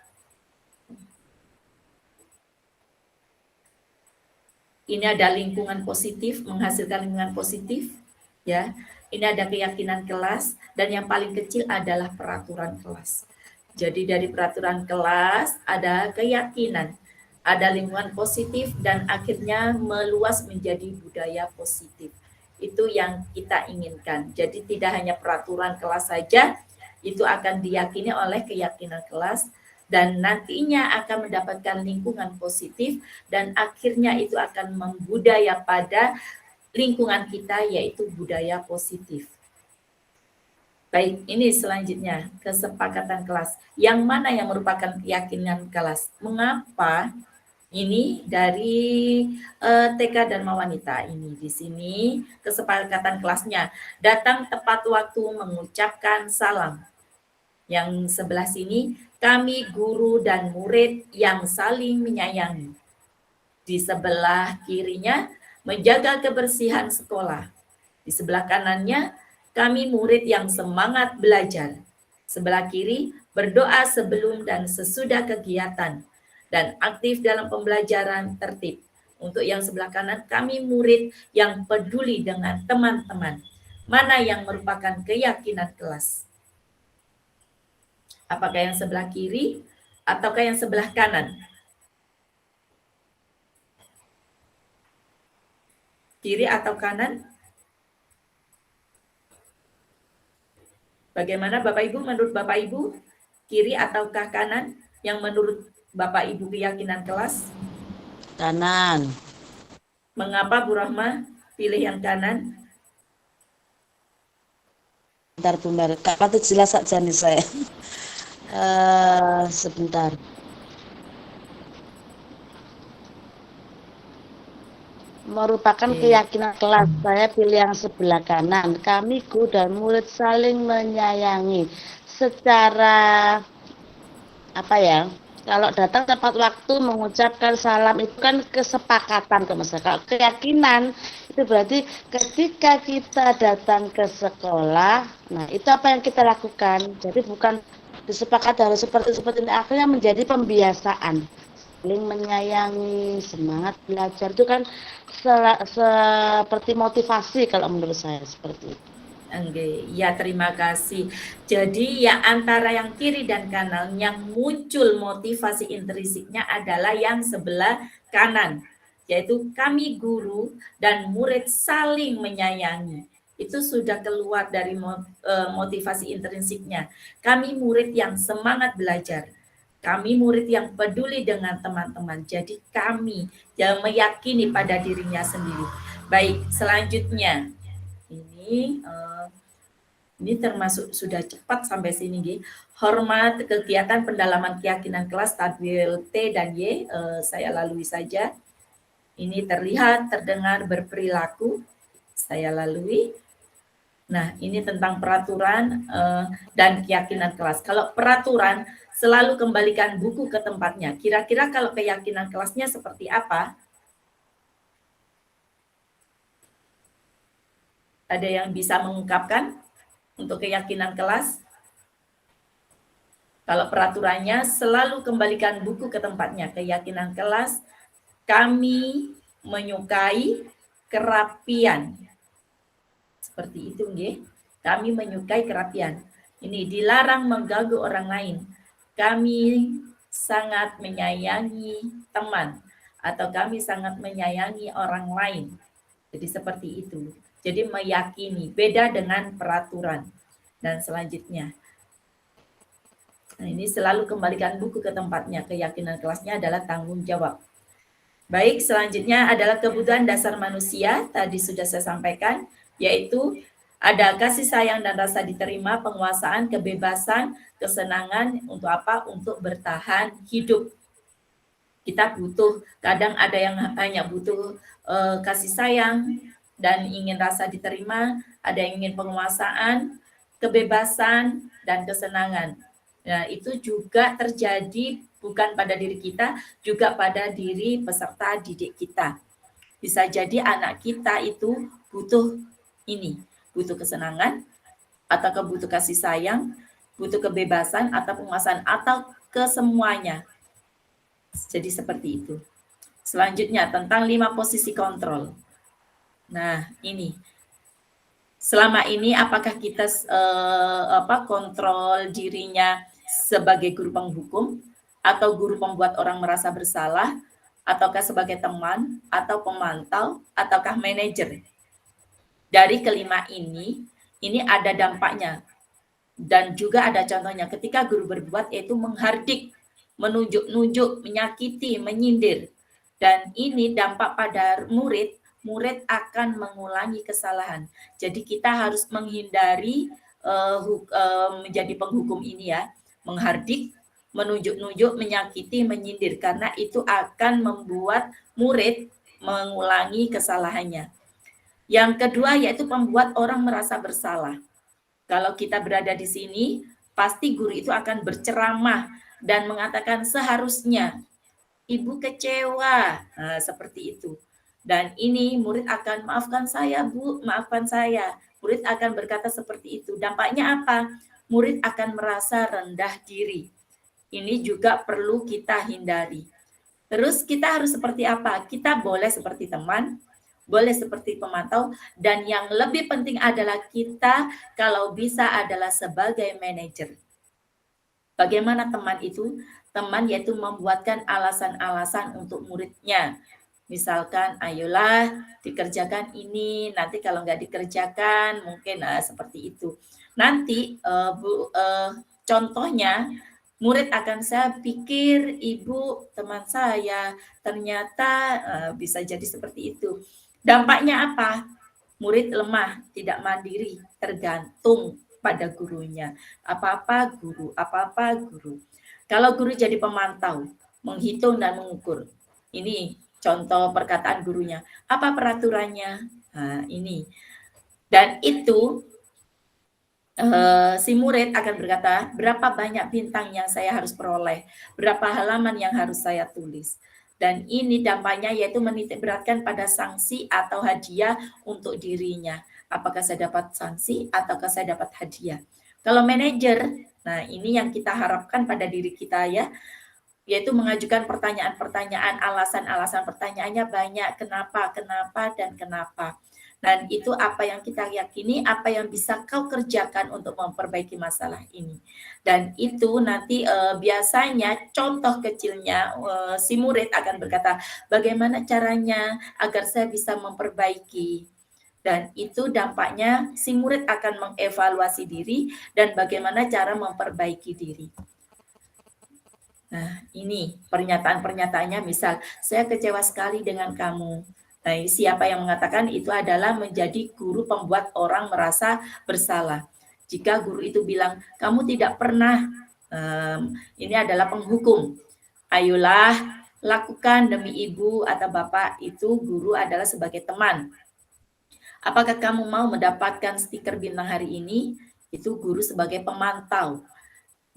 Ini ada lingkungan positif, menghasilkan lingkungan positif, ya. Ini ada keyakinan kelas, dan yang paling kecil adalah peraturan kelas. Jadi dari peraturan kelas ada keyakinan, ada lingkungan positif, dan akhirnya meluas menjadi budaya positif. Itu yang kita inginkan. Jadi tidak hanya peraturan kelas saja, itu akan diyakini oleh keyakinan kelas, dan nantinya akan mendapatkan lingkungan positif, dan akhirnya itu akan membudaya pada lingkungan kita, yaitu budaya positif. Baik, ini selanjutnya kesepakatan kelas. Yang mana yang merupakan keyakinan kelas? Mengapa? Ini dari TK Dharma Wanita. Ini di sini kesepakatan kelasnya. Datang tepat waktu, mengucapkan salam. Yang sebelah sini, kami guru dan murid yang saling menyayangi. Di sebelah kirinya, menjaga kebersihan sekolah. Di sebelah kanannya, kami murid yang semangat belajar. Sebelah kiri, berdoa sebelum dan sesudah kegiatan, dan aktif dalam pembelajaran tertib. Untuk yang sebelah kanan, kami murid yang peduli dengan teman-teman. Mana yang merupakan keyakinan kelas? Apakah yang sebelah kiri ataukah yang sebelah kanan? Kiri atau kanan? Bagaimana Bapak Ibu, menurut Bapak Ibu, kiri ataukah kanan yang menurut Bapak Ibu keyakinan kelas? Kanan. Mengapa Bu Rahma pilih yang kanan? Bentar Bu Mer, kalau itu jelas saja nih saya. Sebentar. Merupakan keyakinan kelas, saya pilih yang sebelah kanan. Kami guru dan murid saling menyayangi secara apa ya? Kalau datang tepat waktu mengucapkan salam itu kan kesepakatan kalau keyakinan itu berarti ketika kita datang ke sekolah, nah itu apa yang kita lakukan. Jadi bukan disepakati harus seperti ini, akhirnya menjadi pembiasaan. Saling menyayangi, semangat belajar itu kan seperti motivasi kalau menurut saya seperti itu. Ya, terima kasih. Jadi ya antara yang kiri dan kanan yang muncul motivasi intrinsiknya adalah yang sebelah kanan, yaitu kami guru dan murid saling menyayangi. Itu sudah keluar dari motivasi intrinsiknya. Kami murid yang semangat belajar. Kami murid yang peduli dengan teman-teman. Jadi kami yang meyakini pada dirinya sendiri. Baik, selanjutnya. Ini termasuk sudah cepat sampai sini. Hormat kegiatan pendalaman keyakinan kelas tabel T dan Y, saya lalui saja. Ini terlihat, terdengar, berperilaku, saya lalui. Nah, ini tentang peraturan dan keyakinan kelas. Kalau peraturan, selalu kembalikan buku ke tempatnya. Kira-kira kalau keyakinan kelasnya seperti apa? Ada yang bisa mengungkapkan untuk keyakinan kelas? Kalau peraturannya, selalu kembalikan buku ke tempatnya. Keyakinan kelas, kami menyukai kerapian. Seperti itu, nggih. Kami menyukai kerapian. Ini dilarang mengganggu orang lain. Kami sangat menyayangi teman atau kami sangat menyayangi orang lain. Jadi seperti itu. Jadi meyakini, beda dengan peraturan. Dan selanjutnya, nah ini selalu kembalikan buku ke tempatnya. Keyakinan kelasnya adalah tanggung jawab. Baik, selanjutnya adalah kebutuhan dasar manusia. Tadi sudah saya sampaikan, yaitu ada kasih sayang dan rasa diterima, penguasaan, kebebasan, kesenangan. Untuk apa? Untuk bertahan hidup. Kita butuh, kadang ada yang hanya butuh kasih sayang dan ingin rasa diterima, ada yang ingin penguasaan, kebebasan, dan kesenangan. Nah, itu juga terjadi bukan pada diri kita, juga pada diri peserta didik kita. Bisa jadi anak kita itu butuh ini, butuh kesenangan, atau butuh kasih sayang, butuh kebebasan, atau penguasaan, atau kesemuanya. Jadi seperti itu. Selanjutnya, tentang 5 posisi kontrol. Nah, ini. Selama ini apakah kita kontrol dirinya sebagai guru penghukum atau guru pembuat orang merasa bersalah, ataukah sebagai teman atau pemantau ataukah manajer? Dari kelima ini ada dampaknya dan juga ada contohnya ketika guru berbuat, yaitu menghardik, menunjuk-nunjuk, menyakiti, menyindir. Dan ini dampak pada murid akan mengulangi kesalahan. Jadi kita harus menghindari menjadi penghukum ini ya, menghardik, menunjuk-nunjuk, menyakiti, menyindir, karena itu akan membuat murid mengulangi kesalahannya. Yang kedua yaitu membuat orang merasa bersalah. Kalau kita berada di sini, pasti guru itu akan berceramah dan mengatakan seharusnya ibu kecewa, nah, seperti itu. Dan ini murid akan, maafkan saya Bu, maafkan saya. Murid akan berkata seperti itu. Dampaknya apa? murid akan merasa rendah diri. Ini juga perlu kita hindari. Terus kita harus seperti apa? Kita boleh seperti teman, boleh seperti pemantau, dan yang lebih penting adalah kita kalau bisa adalah sebagai manajer. Bagaimana teman itu? Teman yaitu membuatkan alasan-alasan untuk muridnya. Misalkan, ayolah dikerjakan ini, nanti kalau nggak dikerjakan mungkin seperti itu. Nanti contohnya, murid akan saya pikir ibu teman saya, ternyata bisa jadi seperti itu. Dampaknya apa? Murid lemah, tidak mandiri, tergantung pada gurunya. Apa-apa guru, apa-apa guru. Kalau guru jadi pemantau, menghitung dan mengukur. Ini contoh perkataan gurunya. Apa peraturannya? Nah, ini. Dan itu si murid akan berkata, berapa banyak bintang yang saya harus peroleh, berapa halaman yang harus saya tulis. Dan ini dampaknya yaitu menitik beratkan pada sanksi atau hadiah untuk dirinya. Apakah saya dapat sanksi ataukah saya dapat hadiah. Kalau manajer, nah ini yang kita harapkan pada diri kita ya, yaitu mengajukan pertanyaan-pertanyaan, alasan-alasan pertanyaannya banyak, kenapa, dan kenapa. Dan itu apa yang kita yakini, apa yang bisa kau kerjakan untuk memperbaiki masalah ini. Dan itu nanti biasanya contoh kecilnya si murid akan berkata, bagaimana caranya agar saya bisa memperbaiki. Dan itu dampaknya si murid akan mengevaluasi diri dan bagaimana cara memperbaiki diri. Nah, ini pernyataan-pernyataannya, misal, saya kecewa sekali dengan kamu. Nah, siapa yang mengatakan itu adalah menjadi guru pembuat orang merasa bersalah. Jika guru itu bilang, kamu tidak pernah, ini adalah penghukum. Ayolah, lakukan demi ibu atau bapak, itu guru adalah sebagai teman. Apakah kamu mau mendapatkan stiker bintang hari ini? Itu guru sebagai pemantau.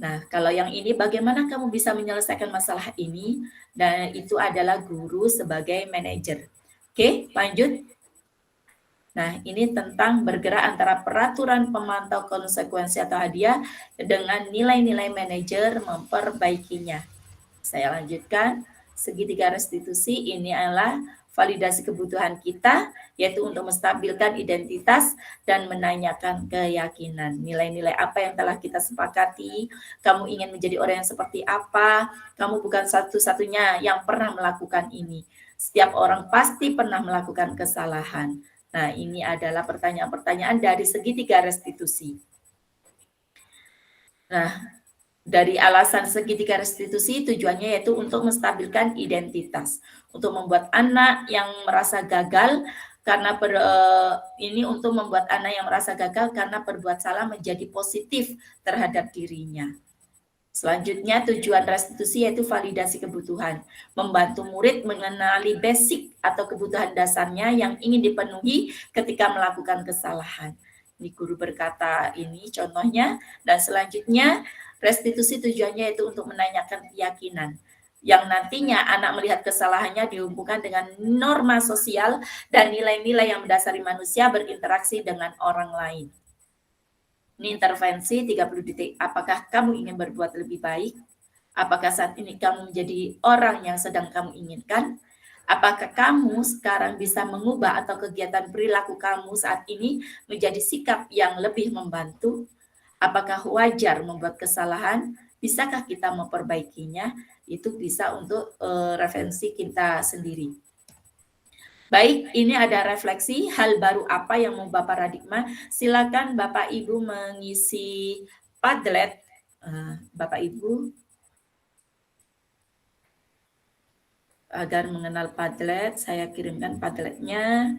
Nah, kalau yang ini bagaimana kamu bisa menyelesaikan masalah ini? Dan itu adalah guru sebagai manajer. Oke, lanjut. Nah, ini tentang bergerak antara peraturan pemantau konsekuensi atau hadiah dengan nilai-nilai manajer memperbaikinya. Saya lanjutkan. Segitiga restitusi ini adalah validasi kebutuhan kita, yaitu untuk menstabilkan identitas dan menanyakan keyakinan. Nilai-nilai apa yang telah kita sepakati, kamu ingin menjadi orang yang seperti apa, kamu bukan satu-satunya yang pernah melakukan ini. Setiap orang pasti pernah melakukan kesalahan. Nah, ini adalah pertanyaan-pertanyaan dari segitiga restitusi. Nah, dari alasan segitiga restitusi tujuannya yaitu untuk menstabilkan identitas, untuk membuat anak yang merasa gagal karena untuk membuat anak yang merasa gagal karena berbuat salah menjadi positif terhadap dirinya. Selanjutnya tujuan restitusi yaitu validasi kebutuhan, membantu murid mengenali basic atau kebutuhan dasarnya yang ingin dipenuhi ketika melakukan kesalahan. Ini guru berkata ini contohnya, dan selanjutnya restitusi tujuannya yaitu untuk menanyakan keyakinan, yang nantinya anak melihat kesalahannya dihubungkan dengan norma sosial dan nilai-nilai yang mendasari manusia berinteraksi dengan orang lain. Ini intervensi 30 detik. Apakah kamu ingin berbuat lebih baik? Apakah saat ini kamu menjadi orang yang sedang kamu inginkan? Apakah kamu sekarang bisa mengubah atau kegiatan perilaku kamu saat ini menjadi sikap yang lebih membantu? Apakah wajar membuat kesalahan? Bisakah kita memperbaikinya? Itu bisa untuk referensi kita sendiri. Baik, ini ada refleksi hal baru apa yang mengubah paradigma. Silakan Bapak Ibu mengisi Padlet. Bapak Ibu agar mengenal Padlet, saya kirimkan Padletnya.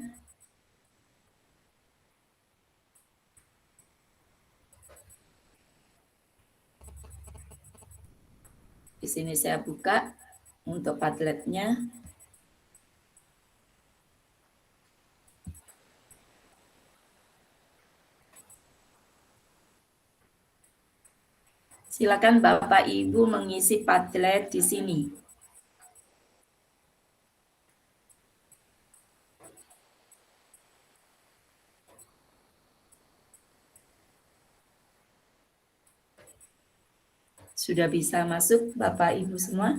Di sini saya buka untuk Padletnya. Silakan Bapak Ibu mengisi Padlet di sini. Sudah bisa masuk Bapak Ibu semua?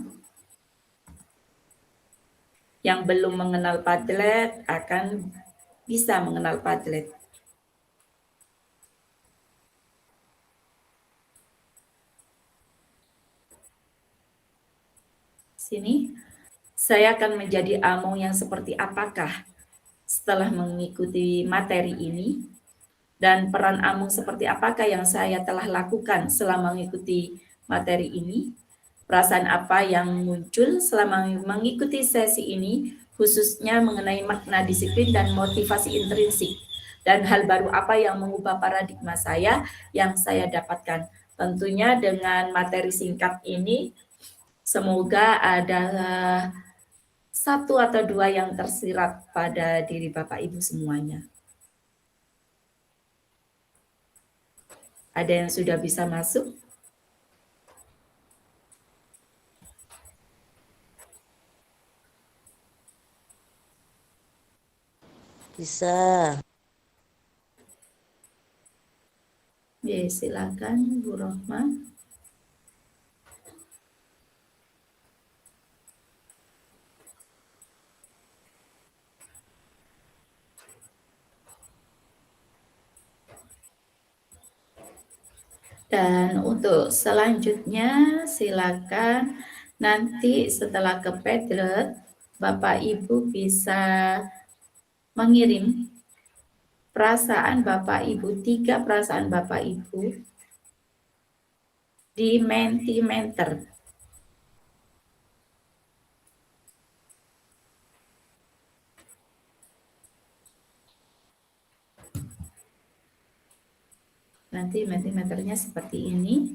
Yang belum mengenal Padlet akan bisa mengenal Padlet. Sini, saya akan menjadi amo yang seperti apakah setelah mengikuti materi ini, dan peran amo seperti apakah yang saya telah lakukan selama mengikuti materi ini, perasaan apa yang muncul selama mengikuti sesi ini, khususnya mengenai makna disiplin dan motivasi intrinsik, dan hal baru apa yang mengubah paradigma saya yang saya dapatkan. Tentunya dengan materi singkat ini, semoga ada satu atau dua yang tersirat pada diri Bapak Ibu semuanya. Ada yang sudah bisa masuk? Bisa. Ya, silakan Bu Rohma. Dan untuk selanjutnya silakan nanti setelah ke Padlet, Bapak Ibu bisa mengirim perasaan Bapak Ibu, 3 perasaan Bapak Ibu di Mentimeter. Nanti Mentimeternya seperti ini.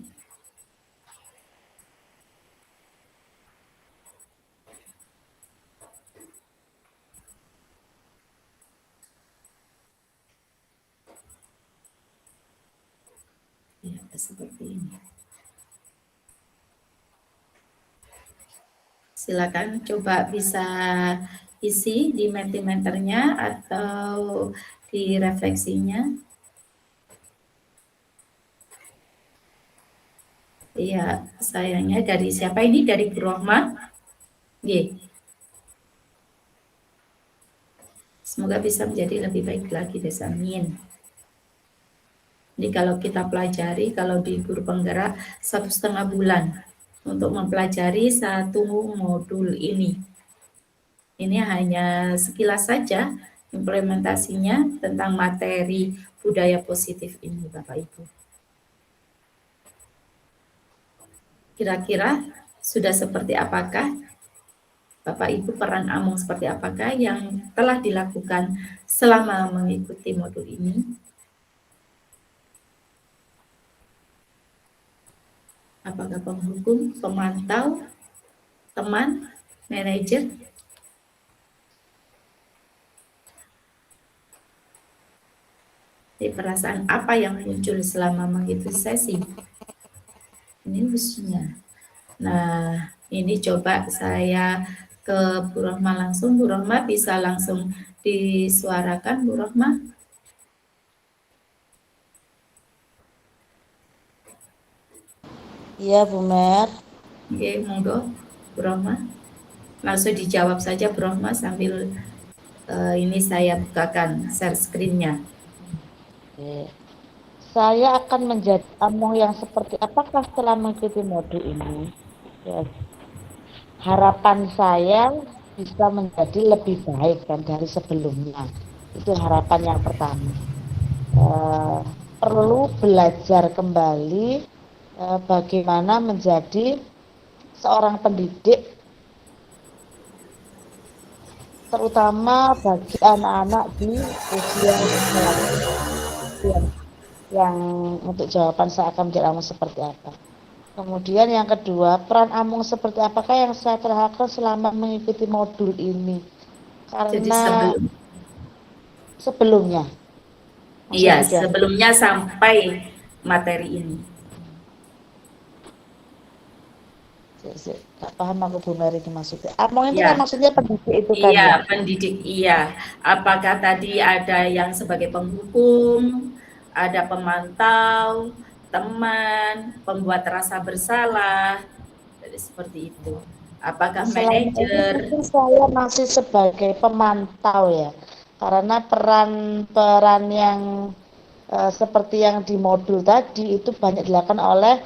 Ya, seperti ini. Silakan coba bisa isi di Mentimeternya atau di refleksinya. Iya, sayangnya dari siapa ini? Dari Bu Rohma. Ye. Semoga bisa menjadi lebih baik lagi, Desa. Amin. Jadi kalau kita pelajari, kalau di guru penggerak 1,5 bulan untuk mempelajari satu modul ini. Ini hanya sekilas saja implementasinya tentang materi budaya positif ini, Bapak Ibu. Kira-kira sudah seperti apakah Bapak Ibu, peran Amung seperti apakah yang telah dilakukan selama mengikuti modul ini? Apakah penghukum, pemantau, teman, manajer? Di perasaan apa yang muncul selama mengikuti sesi? Ini khususnya. Nah, ini coba saya ke Bu Rohma langsung. Bu Rohma bisa langsung disuarakan, Bu Rohma? Iya, Bu Mer. Oke, monggo, Bu Rohma. Langsung dijawab saja, Bu Rohma, sambil ini saya bukakan share screen-nya. Oke. Saya akan menjadi among yang seperti apakah setelah mengikuti modul ini? Ya. Harapan saya bisa menjadi lebih baik kan dari sebelumnya. Itu harapan yang pertama. Perlu belajar kembali bagaimana menjadi seorang pendidik, terutama bagi anak-anak di usia yang untuk jawaban saya akan menjadi amung seperti apa. Kemudian yang kedua, peran amung seperti apakah yang saya terapkan selama mengikuti modul ini? Karena Jadi sebelumnya. iya, sudah. sebelumnya sampai materi ini. Gak paham aku Bu Mary ini maksudnya. Among itu Ya. kan maksudnya pendidik itu kan? Iya, Ya? pendidik, iya. Apakah tadi ada yang sebagai penghukum, ada pemantau, teman, pembuat rasa bersalah, jadi seperti itu. Apakah Selama ini manajer? mungkin saya masih sebagai pemantau ya, karena peran yang seperti yang di modul tadi itu banyak dilakukan oleh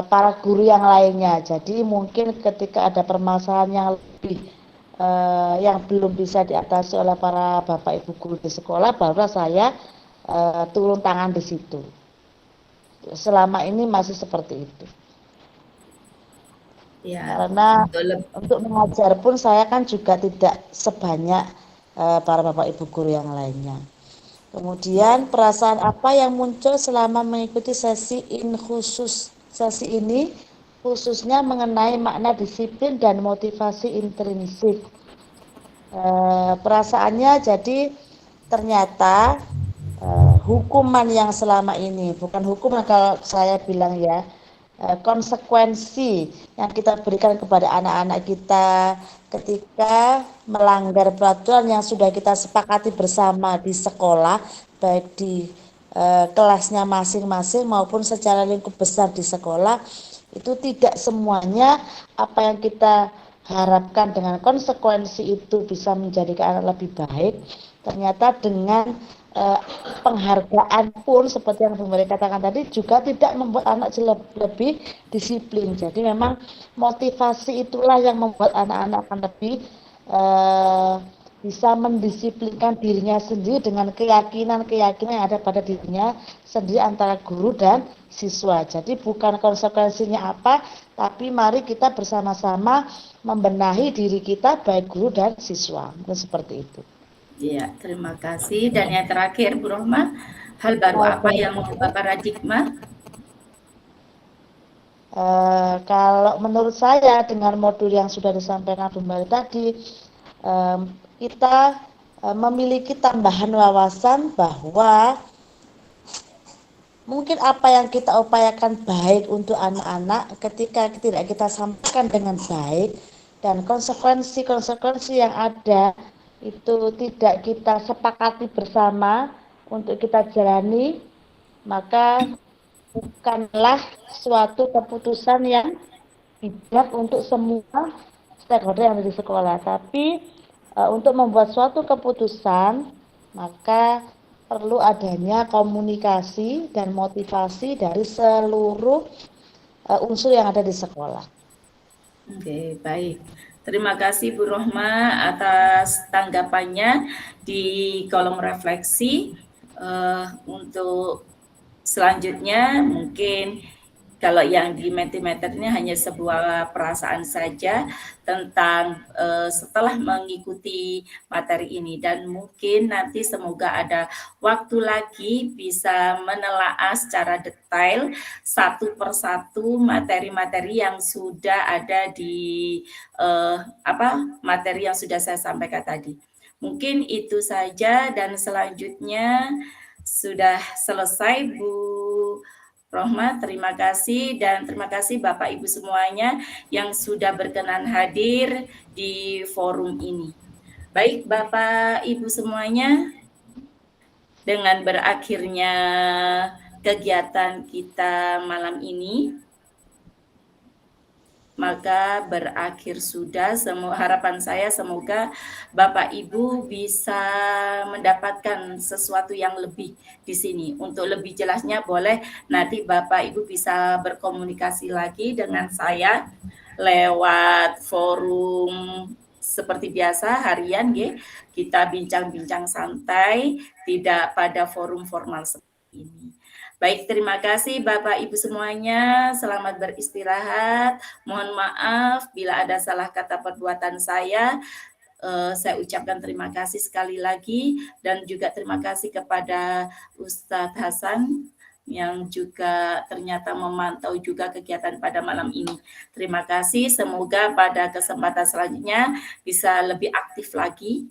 para guru yang lainnya. Jadi mungkin ketika ada permasalahan yang lebih yang belum bisa diatasi oleh para bapak ibu guru di sekolah, baru saya turun tangan di situ. Selama ini masih seperti itu. Ya, Karena untuk mengajar pun saya kan juga tidak sebanyak para bapak ibu guru yang lainnya. Kemudian perasaan apa yang muncul selama mengikuti sesi ini khususnya mengenai makna disiplin dan motivasi intrinsik. Perasaannya jadi ternyata hukuman yang selama ini, bukan hukuman kalau saya bilang ya, konsekuensi yang kita berikan kepada anak-anak kita ketika melanggar peraturan yang sudah kita sepakati bersama di sekolah, baik di kelasnya masing-masing maupun secara lingkup besar di sekolah, itu tidak semuanya apa yang kita harapkan dengan konsekuensi itu bisa menjadikan anak lebih baik. Ternyata dengan penghargaan pun seperti yang Bu Mary katakan tadi juga tidak membuat anak lebih disiplin. Jadi memang motivasi itulah yang membuat anak-anak akan lebih bisa mendisiplinkan dirinya sendiri dengan keyakinan-keyakinan yang ada pada dirinya sendiri antara guru dan siswa. Jadi bukan konsekuensinya apa, tapi mari kita bersama-sama membenahi diri kita baik guru dan siswa. Mungkin seperti itu. Ya, terima kasih. Dan yang terakhir, Bu Rohma, hal baru apa yang mengubah paradigma? Kalau menurut saya dengan modul yang sudah disampaikan Bu Mary tadi, kita memiliki tambahan wawasan bahwa mungkin apa yang kita upayakan baik untuk anak-anak ketika tidak kita sampaikan dengan baik dan konsekuensi-konsekuensi yang ada itu tidak kita sepakati bersama untuk kita jalani, maka bukanlah suatu keputusan yang bijak untuk semua stakeholder yang ada di sekolah. Tapi untuk membuat suatu keputusan, maka perlu adanya komunikasi dan motivasi dari seluruh unsur yang ada di sekolah. Oke, baik. Terima kasih Bu Rohma atas tanggapannya di kolom refleksi. Untuk selanjutnya mungkin kalau yang di Mentimeter ini hanya sebuah perasaan saja tentang setelah mengikuti materi ini, dan mungkin nanti semoga ada waktu lagi bisa menelaah secara detail satu persatu materi-materi yang sudah ada di materi yang sudah saya sampaikan tadi. Mungkin itu saja, dan selanjutnya sudah selesai Bu Rohma, terima kasih, dan terima kasih Bapak Ibu semuanya yang sudah berkenan hadir di forum ini. Baik Bapak Ibu semuanya, dengan berakhirnya kegiatan kita malam ini, maka berakhir sudah. Harapan saya semoga Bapak Ibu bisa mendapatkan sesuatu yang lebih di sini. Untuk lebih jelasnya boleh nanti Bapak Ibu bisa berkomunikasi lagi dengan saya lewat forum seperti biasa harian ya. Kita bincang-bincang santai, tidak pada forum formal seperti ini. Baik, terima kasih Bapak Ibu semuanya. Selamat beristirahat. Mohon maaf bila ada salah kata perbuatan saya. Saya ucapkan terima kasih sekali lagi, dan juga terima kasih kepada Ustadz Hasan yang juga ternyata memantau juga kegiatan pada malam ini. Terima kasih. Semoga pada kesempatan selanjutnya bisa lebih aktif lagi,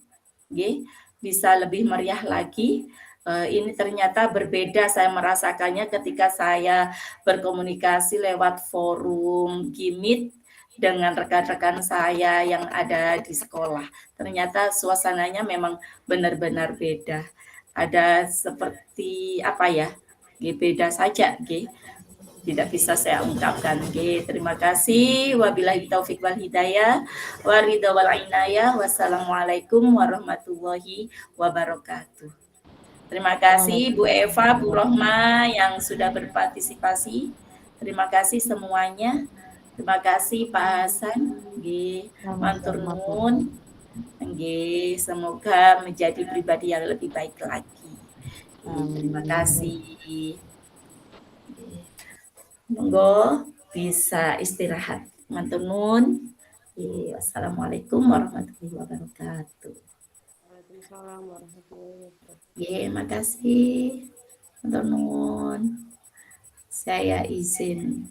bisa lebih meriah lagi. Ini ternyata berbeda saya merasakannya ketika saya berkomunikasi lewat forum Gimit dengan rekan-rekan saya yang ada di sekolah. Ternyata suasananya memang benar-benar beda. Ada seperti beda saja, tidak bisa saya ungkapkan. Terima kasih. Wabillahi taufik wal hidayah, waridha wal inayah. Wassalamualaikum warahmatullahi wabarakatuh. Terima kasih Bu Eva, Bu Rohma yang sudah berpartisipasi. Terima kasih semuanya. Terima kasih Pak Hasan. Matur nuwun. Semoga menjadi pribadi yang lebih baik lagi. Terima kasih. Monggo bisa istirahat. Matur nuwun. Wassalamualaikum warahmatullahi wabarakatuh. Waalaikumsalam warahmatullahi wabarakatuh. Makasih. Matur nuwun. Saya izin